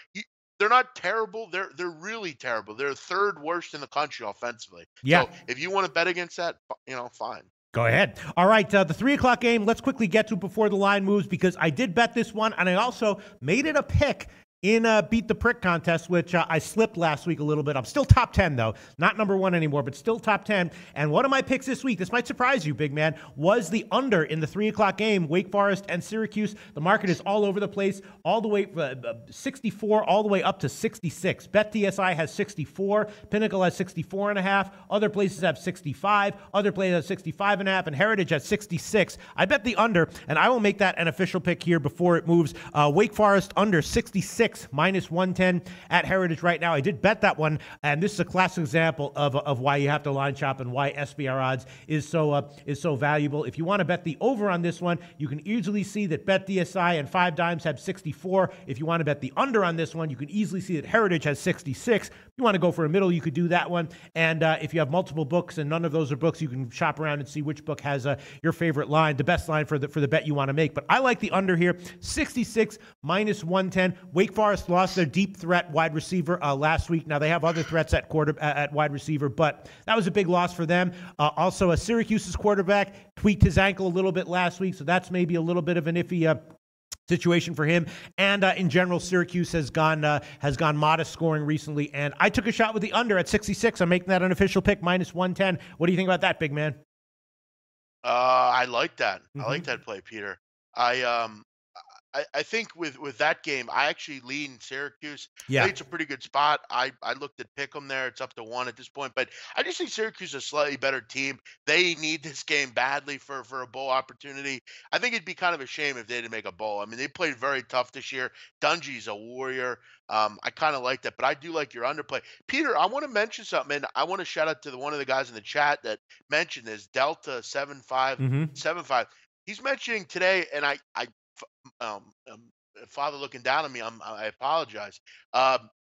they're not terrible. They're really terrible. They're third worst in the country offensively. Yeah. So if you want to bet against that, you know, fine. Go ahead. All right, the 3 o'clock game, let's quickly get to before the line moves, because I did bet this one, and I also made it a pick in Beat the Prick contest, which I slipped last week a little bit. I'm still top 10, though. Not number 1 anymore, but still top 10. And one of my picks this week, this might surprise you, big man, was the under in the 3 o'clock game, Wake Forest and Syracuse. The market is all over the place, all the way 64, all the way up to 66. BetDSI has 64. Pinnacle has 64.5. Other places have 65. Other places have 65.5. And Heritage has 66. I bet the under, and I will make that an official pick here before it moves. Wake Forest under 66. Minus 110 at Heritage right now. I did bet that one, and this is a classic example of why you have to line shop and why SBR odds is so valuable. If you want to bet the over on this one, you can easily see that BetDSI and 5 Dimes have 64. If you want to bet the under on this one, you can easily see that Heritage has 66. you want to go for a middle, you could do that one. And if you have multiple books and none of those are books, you can shop around and see which book has your favorite line, the best line for the bet you want to make. But I like the under here, 66 minus 110. Wake Forest lost their deep threat wide receiver last week. Now they have other threats at wide receiver, but that was a big loss for them. Also, Syracuse's quarterback tweaked his ankle a little bit last week, so that's maybe a little bit of an iffy situation for him. And in general, Syracuse has gone modest scoring recently. And I took a shot with the under at 66. I'm making that an official pick, minus 110. What do you think about that, big man? I like that. I like that play, Peter. I think with that game, I actually lean Syracuse. Yeah. I think it's a pretty good spot. I looked at Pick'em there. It's up to 1 at this point, but I just think Syracuse is a slightly better team. They need this game badly for a bowl opportunity. I think it'd be kind of a shame if they didn't make a bowl. I mean, they played very tough this year. Dungy's a warrior. I kind of like that, but I do like your underplay. Peter, I want to mention something, and I want to shout out to one of the guys in the chat that mentioned this, Delta 7575. He's mentioning today, and um, father looking down on me, I apologize.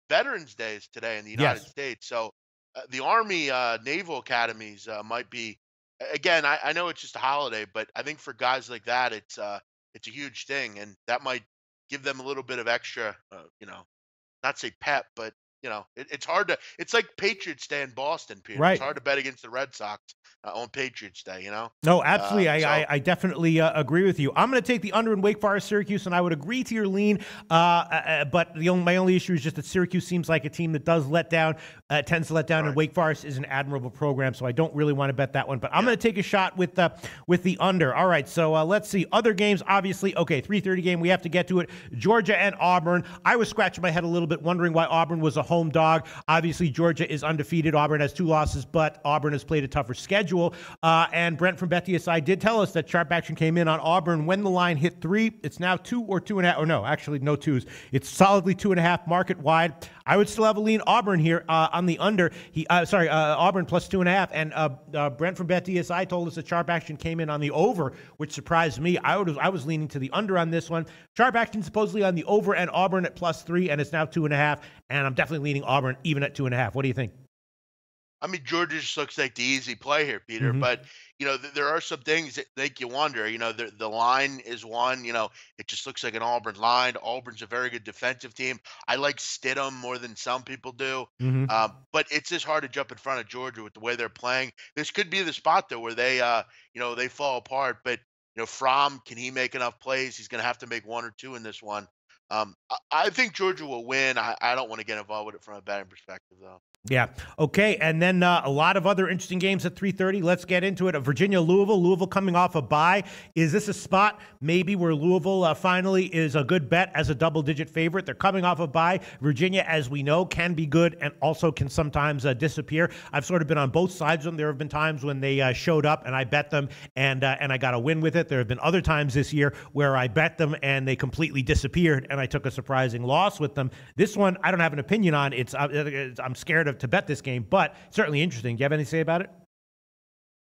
Veterans Day is today in the United States. So the Army Naval Academies might be, again, I know it's just a holiday, but I think for guys like that, it's a huge thing. And that might give them a little bit of extra, not say pep, but it's hard to, it's like Patriots Day in Boston, Peter. Right. It's hard to bet against the Red Sox on Patriots Day, No, absolutely. I definitely agree with you. I'm going to take the under in Wake Forest Syracuse, and I would agree to your lean. But my only issue is just that Syracuse seems like a team that does let down, tends to let down, and Wake Forest is an admirable program, so I don't really want to bet that one. But I'm going to take a shot with the under. All right, so let's see. Other games, obviously. Okay, 3:30 game. We have to get to it. Georgia and Auburn. I was scratching my head a little bit, wondering why Auburn was a home dog. Obviously, Georgia is undefeated. Auburn has 2 losses, but Auburn has played a tougher schedule. And Brent from BetDSI did tell us that sharp action came in on Auburn when the line hit 3. It's now 2 or 2.5. Or no, actually no 2s. It's solidly 2.5 market wide. I would still have a lean Auburn here on the under. Auburn plus 2.5. And Brent from BetDSI told us that sharp action came in on the over, which surprised me. I was leaning to the under on this one. Sharp action supposedly on the over and Auburn at plus 3, and it's now 2.5. And I'm definitely leaning Auburn even at 2.5. What do you think? I mean, Georgia just looks like the easy play here, Peter. But there are some things that make you wonder. The line is one. It just looks like an Auburn line. Auburn's a very good defensive team. I like Stidham more than some people do. But it's just hard to jump in front of Georgia with the way they're playing. This could be the spot though where they, they fall apart. But Fromm, can he make enough plays? He's going to have to make 1 or 2 in this one. I think Georgia will win. I don't want to get involved with it from a betting perspective though. Yeah. Okay. And then a lot of other interesting games at 3:30. Let's get into it. Virginia-Louisville. Louisville coming off a bye. Is this a spot maybe where Louisville finally is a good bet as a double-digit favorite? They're coming off a bye. Virginia, as we know, can be good and also can sometimes disappear. I've sort of been on both sides of them. There have been times when they showed up and I bet them and I got a win with it. There have been other times this year where I bet them and they completely disappeared and I took a surprising loss with them. This one, I don't have an opinion on. I'm scared to bet this game, but certainly interesting. Do you have anything to say about it?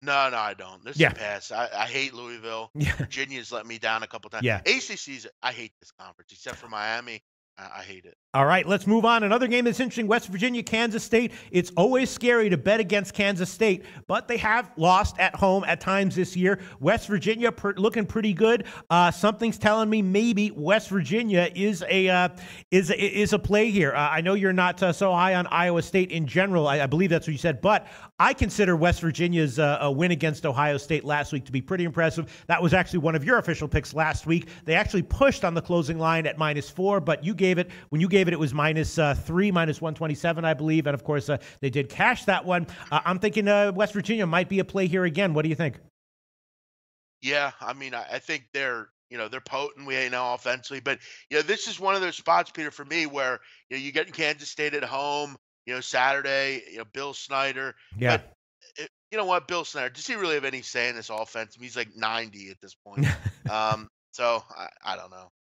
No, I don't. This is a pass. I hate Louisville. Virginia's let me down a couple times. ACC's, I hate this conference, except for Miami. I hate it. All right, let's move on. Another game that's interesting, West Virginia, Kansas State. It's always scary to bet against Kansas State, but they have lost at home at times this year. West Virginia looking pretty good. Something's telling me maybe West Virginia is a play here. I know you're not so high on Iowa State in general. I believe that's what you said, but I consider West Virginia's a win against Ohio State last week to be pretty impressive. That was actually one of your official picks last week. They actually pushed on the closing line at -4, but when you gave it, it was -3, -127, I believe. And of course, they did cash that one. I'm thinking West Virginia might be a play here again. What do you think? Yeah, I mean, I think they're potent. We know offensively, but this is one of those spots, Peter, for me where you get Kansas State at home. Saturday. Bill Snyder. Yeah. But you know what, Bill Snyder? Does he really have any say in this offense? He's like 90 at this point. So I don't know.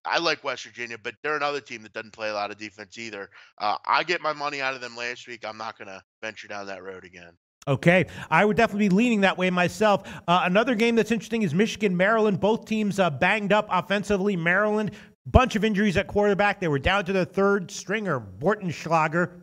I like West Virginia, but they're another team that doesn't play a lot of defense either. I get my money out of them last week. I'm not going to venture down that road again. Okay, I would definitely be leaning that way myself. Another game that's interesting is Michigan-Maryland. Both teams banged up offensively. Maryland, bunch of injuries at quarterback. They were down to their third stringer, Bortenschlager.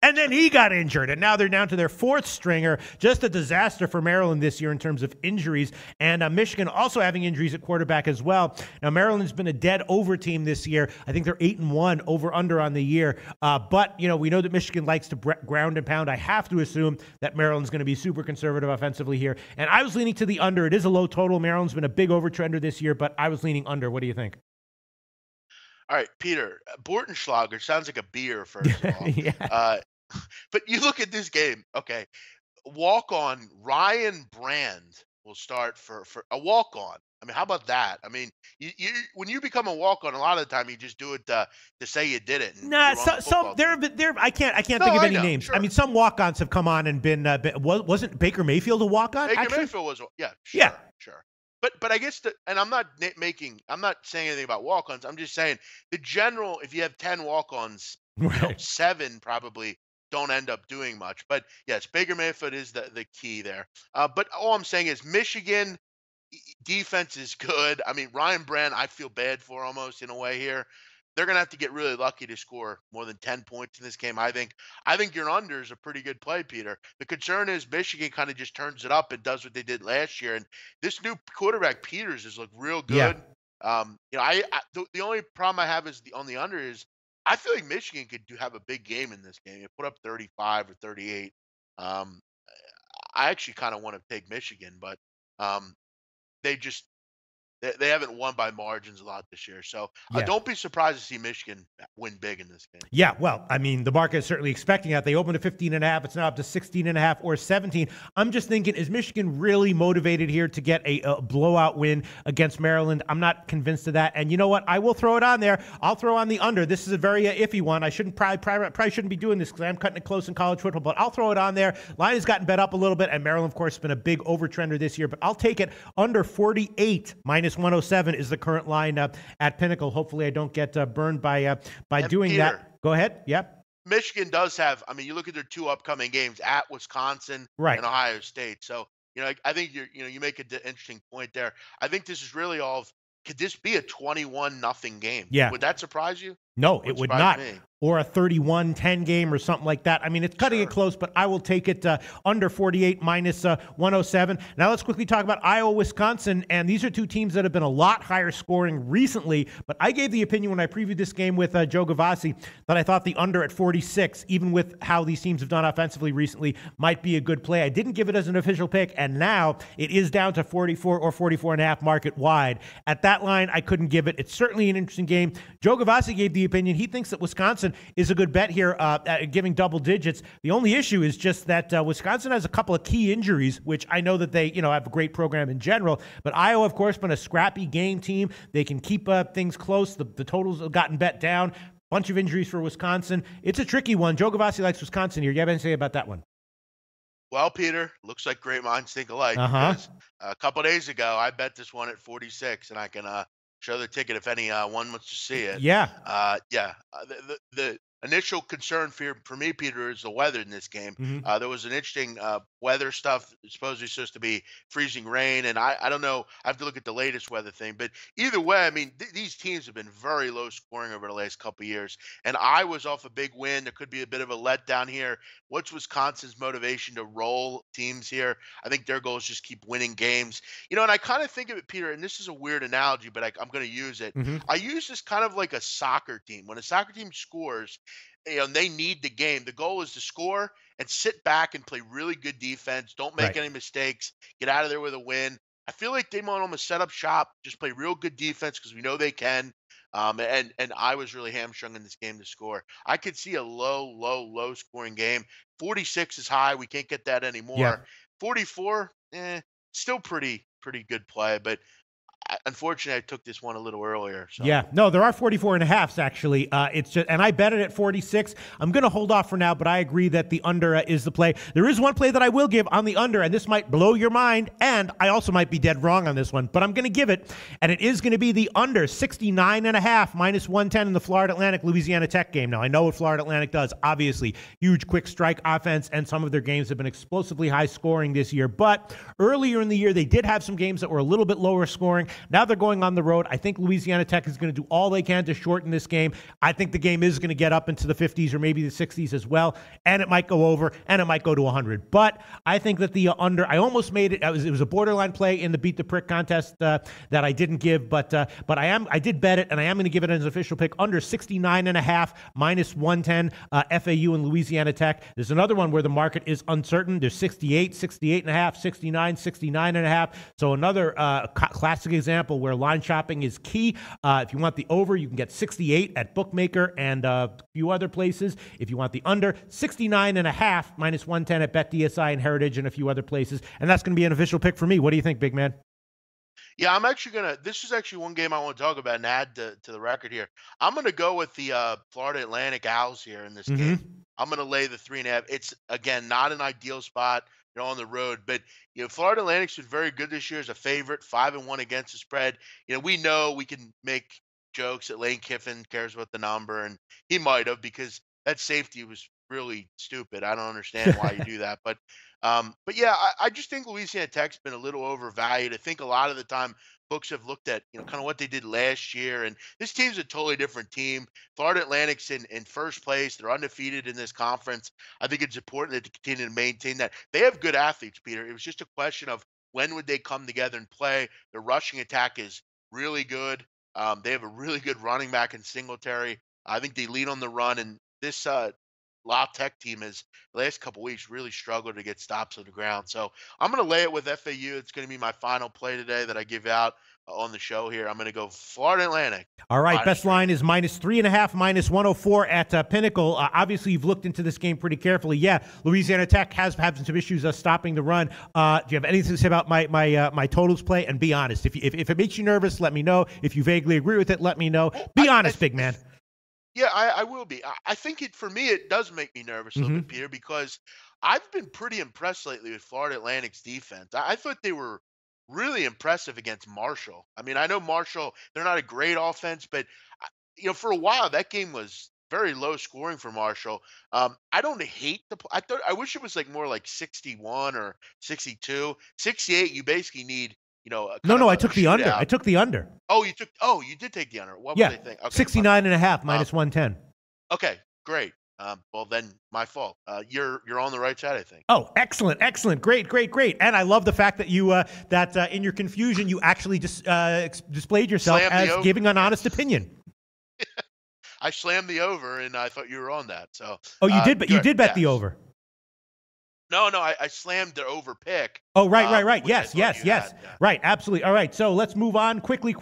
And then he got injured, and now they're down to their fourth stringer. Just a disaster for Maryland this year in terms of injuries. And Michigan also having injuries at quarterback as well. Now, Maryland's been a dead over team this year. I think they're 8-1 over-under on the year. But, you know, we know that Michigan likes to ground and pound. I have to assume that Maryland's going to be super conservative offensively here. And I was leaning to the under. It is a low total. Maryland's been a big overtrender this year, but I was leaning under. What do you think? All right, Peter, Bortenschlager sounds like a beer, first of all. Yeah. But you look at this game, okay, walk on Ryan Brand will start for a walk on. I mean, how about that? I mean, you when you become a walk on, a lot of the time you just do it to say you did it. Nah, some there I can't think of any names. Sure. I mean, some walk-ons have come on and been. Wasn't Baker Mayfield a walk-on? Baker Mayfield was, sure. But I guess and I'm not saying anything about walk-ons. I'm just saying the general. If you have 10 walk-ons, right. 7 probably don't end up doing much. But yes, Baker Mayfield is the key there. But all I'm saying is Michigan defense is good. I mean, Ryan Brand, I feel bad for almost in a way here. They're going to have to get really lucky to score more than 10 points in this game, I think. I think your under is a pretty good play, Peter. The concern is Michigan kind of just turns it up and does what they did last year. And this new quarterback, Peters, has looked real good. Yeah. You know, the only problem I have is on the under is I feel like Michigan could have a big game in this game. You put up 35 or 38. I actually kind of want to take Michigan, but they haven't won by margins a lot this year. So don't be surprised to see Michigan win big in this game. Yeah, well, I mean, the market is certainly expecting that. They opened at 15.5. It's now up to 16.5 or 17. I'm just thinking, is Michigan really motivated here to get a blowout win against Maryland? I'm not convinced of that. And you know what? I will throw it on there. I'll throw on the under. This is a very iffy one. I probably shouldn't be doing this because I'm cutting it close in college football, but I'll throw it on there. Line has gotten bet up a little bit, and Maryland, of course, has been a big overtrender this year, but I'll take it under 48 minus 107 is the current line at Pinnacle. Hopefully I don't get burned by doing Peter, that. Go ahead. Yep. Michigan does have, I mean, you look at their 2 upcoming games at Wisconsin and Ohio State. So, you know, I think you make an interesting point there. I think this is really could this be a 21-0 game? Yeah. Would that surprise you? No, it would not. Me. Or a 31-10 game or something like that. I mean, it's cutting it close, but I will take it under 48 minus 107. Now let's quickly talk about Iowa, Wisconsin. And these are two teams that have been a lot higher scoring recently. But I gave the opinion when I previewed this game with Joe Gavassi that I thought the under at 46, even with how these teams have done offensively recently, might be a good play. I didn't give it as an official pick, and now it is down to 44 or 44.5 market wide. At that line, I couldn't give it. It's certainly an interesting game. Joe Gavassi gave the opinion. He thinks that Wisconsin is a good bet here at giving double digits. The only issue is just that Wisconsin has a couple of key injuries, which I know that they have a great program in general. But Iowa, of course, been a scrappy game team. They can keep things close. The totals have gotten bet down. Bunch of injuries for Wisconsin. It's a tricky one. Joe Gavassi likes Wisconsin here. You have anything to say about that one? Well, Peter, looks like great minds think alike. Because a couple of days ago, I bet this one at 46, and I can show the ticket if anyone wants to see it. Yeah. The initial concern for me, Peter, is the weather in this game. Mm-hmm. There was an interesting weather stuff. It's supposed to be freezing rain, and I don't know. I have to look at the latest weather thing. But either way, I mean, these teams have been very low scoring over the last couple of years. And Iowa's off a big win. There could be a bit of a letdown here. What's Wisconsin's motivation to roll teams here? I think their goal is just keep winning games. And I kind of think of it, Peter, and this is a weird analogy, but I'm going to use it. Mm-hmm. I use this kind of like a soccer team. When a soccer team scores, they need the game. The goal is to score and sit back and play really good defense. Don't make any mistakes. Get out of there with a win. I feel like they might almost set up shop, just play real good defense because we know they can. And I was really hamstrung in this game to score. I could see a low scoring game. 46 is high. We can't get that anymore. Yeah. 44, still pretty good play, but unfortunately, I took this one a little earlier. So. Yeah, no, there are 44.5s actually. It's just, and I bet it at 46. I'm going to hold off for now, but I agree that the under is the play. There is one play that I will give on the under, and this might blow your mind, and I also might be dead wrong on this one, but I'm going to give it, and it is going to be the under 69.5 minus 110 in the Florida Atlantic Louisiana Tech game. Now, I know what Florida Atlantic does. Obviously, huge quick strike offense, and some of their games have been explosively high scoring this year, but earlier in the year, they did have some games that were a little bit lower scoring. Now they're going on the road. I think Louisiana Tech is going to do all they can to shorten this game. I think the game is going to get up into the 50s or maybe the 60s as well, and it might go over, and it might go to 100. But I think that the under, I almost made it. It was a borderline play in the Beat the Prick contest that I didn't give, but I did bet it, and I am going to give it as an official pick under 69.5 minus 110 FAU and Louisiana Tech. There's another one where the market is uncertain. There's 68, 68.5, 69, 69.5. So another classic example where line shopping is key. If you want the over, you can get 68 at Bookmaker and a few other places. If you want the under, 69.5 minus 110 at BetDSI and Heritage and a few other places. And that's going to be an official pick for me. What do you think, big man? Yeah, I'm actually this is actually one game I want to talk about and add to the record here. I'm gonna go with the Florida Atlantic Owls here in this game. I'm gonna lay the 3.5. It's again not an ideal spot, on the road, but Florida Atlantic's been very good this year as a favorite, 5-1 against the spread. We know we can make jokes that Lane Kiffin cares about the number, and he might have because that safety was really stupid. I don't understand why you do that, but yeah, I just think Louisiana Tech's been a little overvalued. I think a lot of the time books have looked at kind of what they did last year, and this team's a totally different team. Florida Atlantic's in first place. They're undefeated in this conference. I think it's important that they continue to maintain that. They have good athletes, Peter. It was just a question of when would they come together and play. Their rushing attack is really good. They have a really good running back in Singletary. I think they lead on the run, and this La Tech team has the last couple weeks really struggled to get stops on the ground. So I'm going to lay it with FAU. It's going to be my final play today that I give out on the show here. I'm going to go Florida Atlantic. All right, best line is minus 3.5, minus 104 at Pinnacle. Obviously, you've looked into this game pretty carefully. Yeah, Louisiana Tech has had some issues stopping the run. Do you have anything to say about my totals play? And be honest. If it makes you nervous, let me know. If you vaguely agree with it, let me know. Be honest, big man. Yeah, I will be. I think for me, it does make me nervous a little bit, Peter, because I've been pretty impressed lately with Florida Atlantic's defense. I thought they were really impressive against Marshall. I mean, I know Marshall, they're not a great offense, but, for a while, that game was very low scoring for Marshall. I don't hate I wish it was more like 61 or 62. 68, you basically need No, I took the under. I took the under. Oh, you did take the under. What was I thinking? Okay, 69.5 minus 110. Okay, great. Well then, my fault. You're on the right side, I think. Oh, excellent, great. And I love the fact that you that in your confusion you actually displayed yourself as giving an honest opinion. I slammed the over, and I thought you were on that. So. Oh, you did, but you did bet the over. No, I slammed the over pick. Oh, right. Yes. Yeah. Right, absolutely. All right, so let's move on quickly.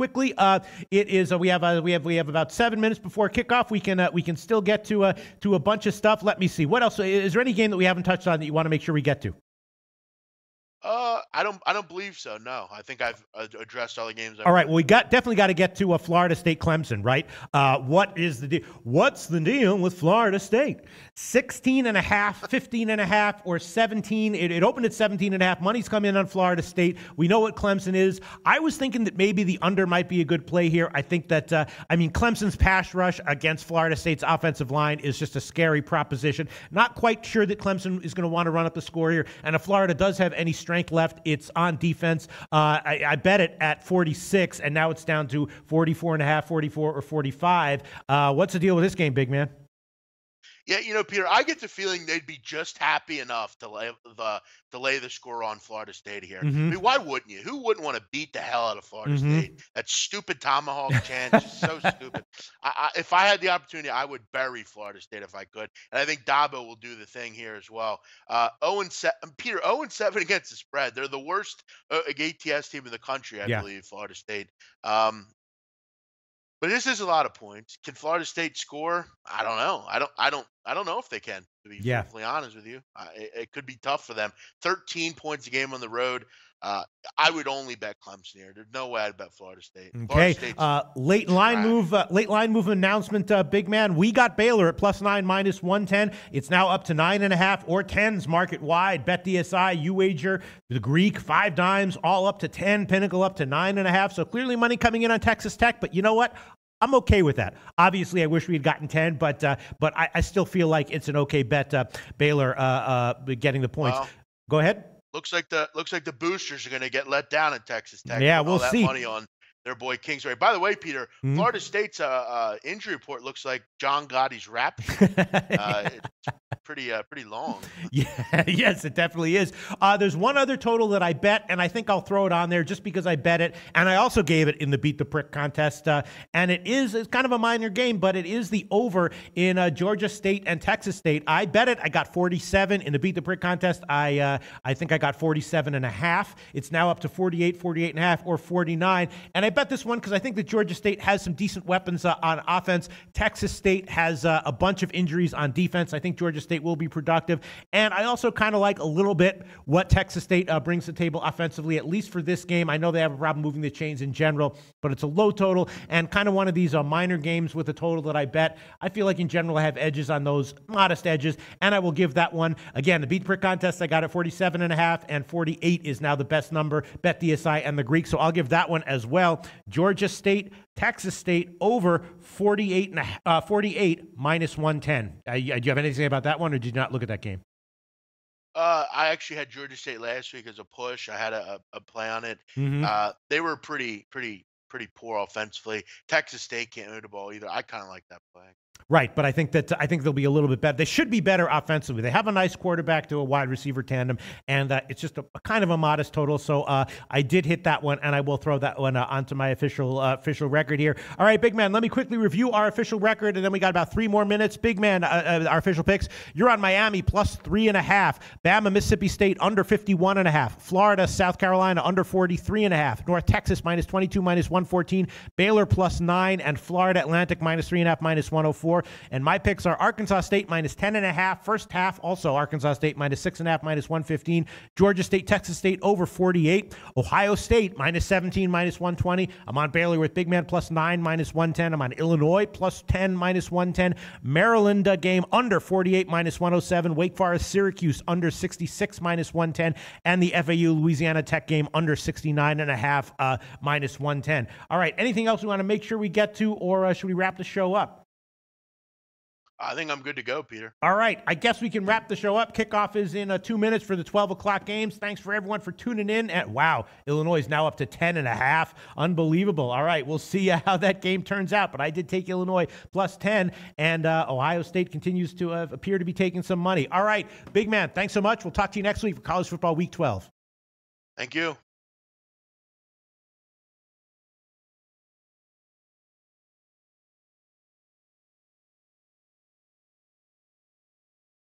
It is we have about 7 minutes before kickoff. We can still get to a bunch of stuff. Let me see. What else? Is there any game that we haven't touched on that you want to make sure we get to? I don't believe so. No, I think I've addressed all the games. All right. Well, we definitely got to get to Florida State Clemson, right? What is the deal? What's the deal with Florida State? 16.5, 15.5, or 17. It opened at 17.5. Money's come in on Florida State. We know what Clemson is. I was thinking that maybe the under might be a good play here. I think that Clemson's pass rush against Florida State's offensive line is just a scary proposition. Not quite sure that Clemson is going to want to run up the score here. And if Florida does have any strength left, it's on defense. I bet it at 46, and now it's down to 44.5, 44, or 45. What's the deal with this game, big man? Yeah, Peter, I get the feeling they'd be just happy enough to lay the score on Florida State here. I mean, why wouldn't you? Who wouldn't want to beat the hell out of Florida State? That stupid tomahawk chant is so stupid. If I had the opportunity, I would bury Florida State if I could. And I think Dabo will do the thing here as well. 0-7, Peter, 0-7 against the spread. They're the worst ATS team in the country, I believe, Florida State. But this is a lot of points. Can Florida State score? I don't know. I don't know if they can, to be perfectly honest with you. It could be tough for them. 13 points a game on the road. I would only bet Clemson here. There's no way I'd bet Florida State. Okay. Late line move announcement, big man. We got Baylor at +9 minus 110. It's now up to 9.5 or 10s market wide. BetDSI, UWager, the Greek, 5 dimes, all up to 10. Pinnacle up to 9.5. So clearly money coming in on Texas Tech. But you know what? I'm okay with that. Obviously, I wish we had gotten 10, but I still feel like it's an okay bet. Baylor getting the points. Well, go ahead. Looks like the boosters are going to get let down at Texas Tech. Yeah, we'll see. Money on their boy Kingsbury. By the way, Peter, Mhm. Florida State's injury report looks like John Gotti's rap sheet. It's pretty long. Yeah, yes, it definitely is. There's one other total that I bet, and I think I'll throw it on there just because I bet it, and I also gave it in the Beat the Prick contest. And it's kind of a minor game, but it is the over in Georgia State and Texas State. I bet it. I got 47 in the Beat the Prick contest. I think I got 47.5. It's now up to 48, 48.5, or 49. And I bet this one because I think that Georgia State has some decent weapons on offense. Texas State has a bunch of injuries on defense. I think Georgia State will be productive. And I also kind of like a little bit what Texas State brings to the table offensively, at least for this game. I know they have a problem moving the chains in general, but it's a low total and kind of one of these minor games with a total that I bet. I feel like in general I have edges on those, modest edges, and I will give that one. Again, the Beat the Prick contest, I got it 47.5, and 48 is now the best number, Bet DSI and the Greek, so I'll give that one as well. Georgia State, Texas State over 48 minus 110. Do you have anything to say about that one, or did you not look at that game? I actually had Georgia State last week as a push. I had a play on it. Mm-hmm. They were pretty poor offensively. Texas State can't move the ball either. I kind of like that play. Right, but I think they'll be a little bit better. They should be better offensively. They have a nice quarterback to a wide receiver tandem, and it's just a kind of a modest total. So I did hit that one, and I will throw that one onto my official record here. All right, big man, let me quickly review our official record, and then we got about 3 more minutes. Big man, our official picks. You're on Miami plus 3.5. Bama, Mississippi State under 51.5. Florida, South Carolina under 43.5. North Texas minus 22, minus 114. Baylor plus 9, and Florida Atlantic minus 3.5, minus 104. And my picks are Arkansas State minus 10.5. First half, also Arkansas State minus 6.5, minus 115. Georgia State, Texas State over 48. Ohio State minus 17, minus 120. I'm on Baylor with big man plus 9, minus 110. I'm on Illinois plus 10, minus 110. Maryland game under 48, minus 107. Wake Forest, Syracuse under 66, minus 110. And the FAU Louisiana Tech game under 69.5, minus 110. All right, anything else we want to make sure we get to, or should we wrap the show up? I think I'm good to go, Peter. All right. I guess we can wrap the show up. Kickoff is in 2 minutes for the 12 o'clock games. Thanks for everyone for tuning in. Wow, Illinois is now up to 10.5. Unbelievable. All right. We'll see how that game turns out. But I did take Illinois plus 10, and Ohio State continues to appear to be taking some money. All right. Big man, thanks so much. We'll talk to you next week for College Football Week 12. Thank you.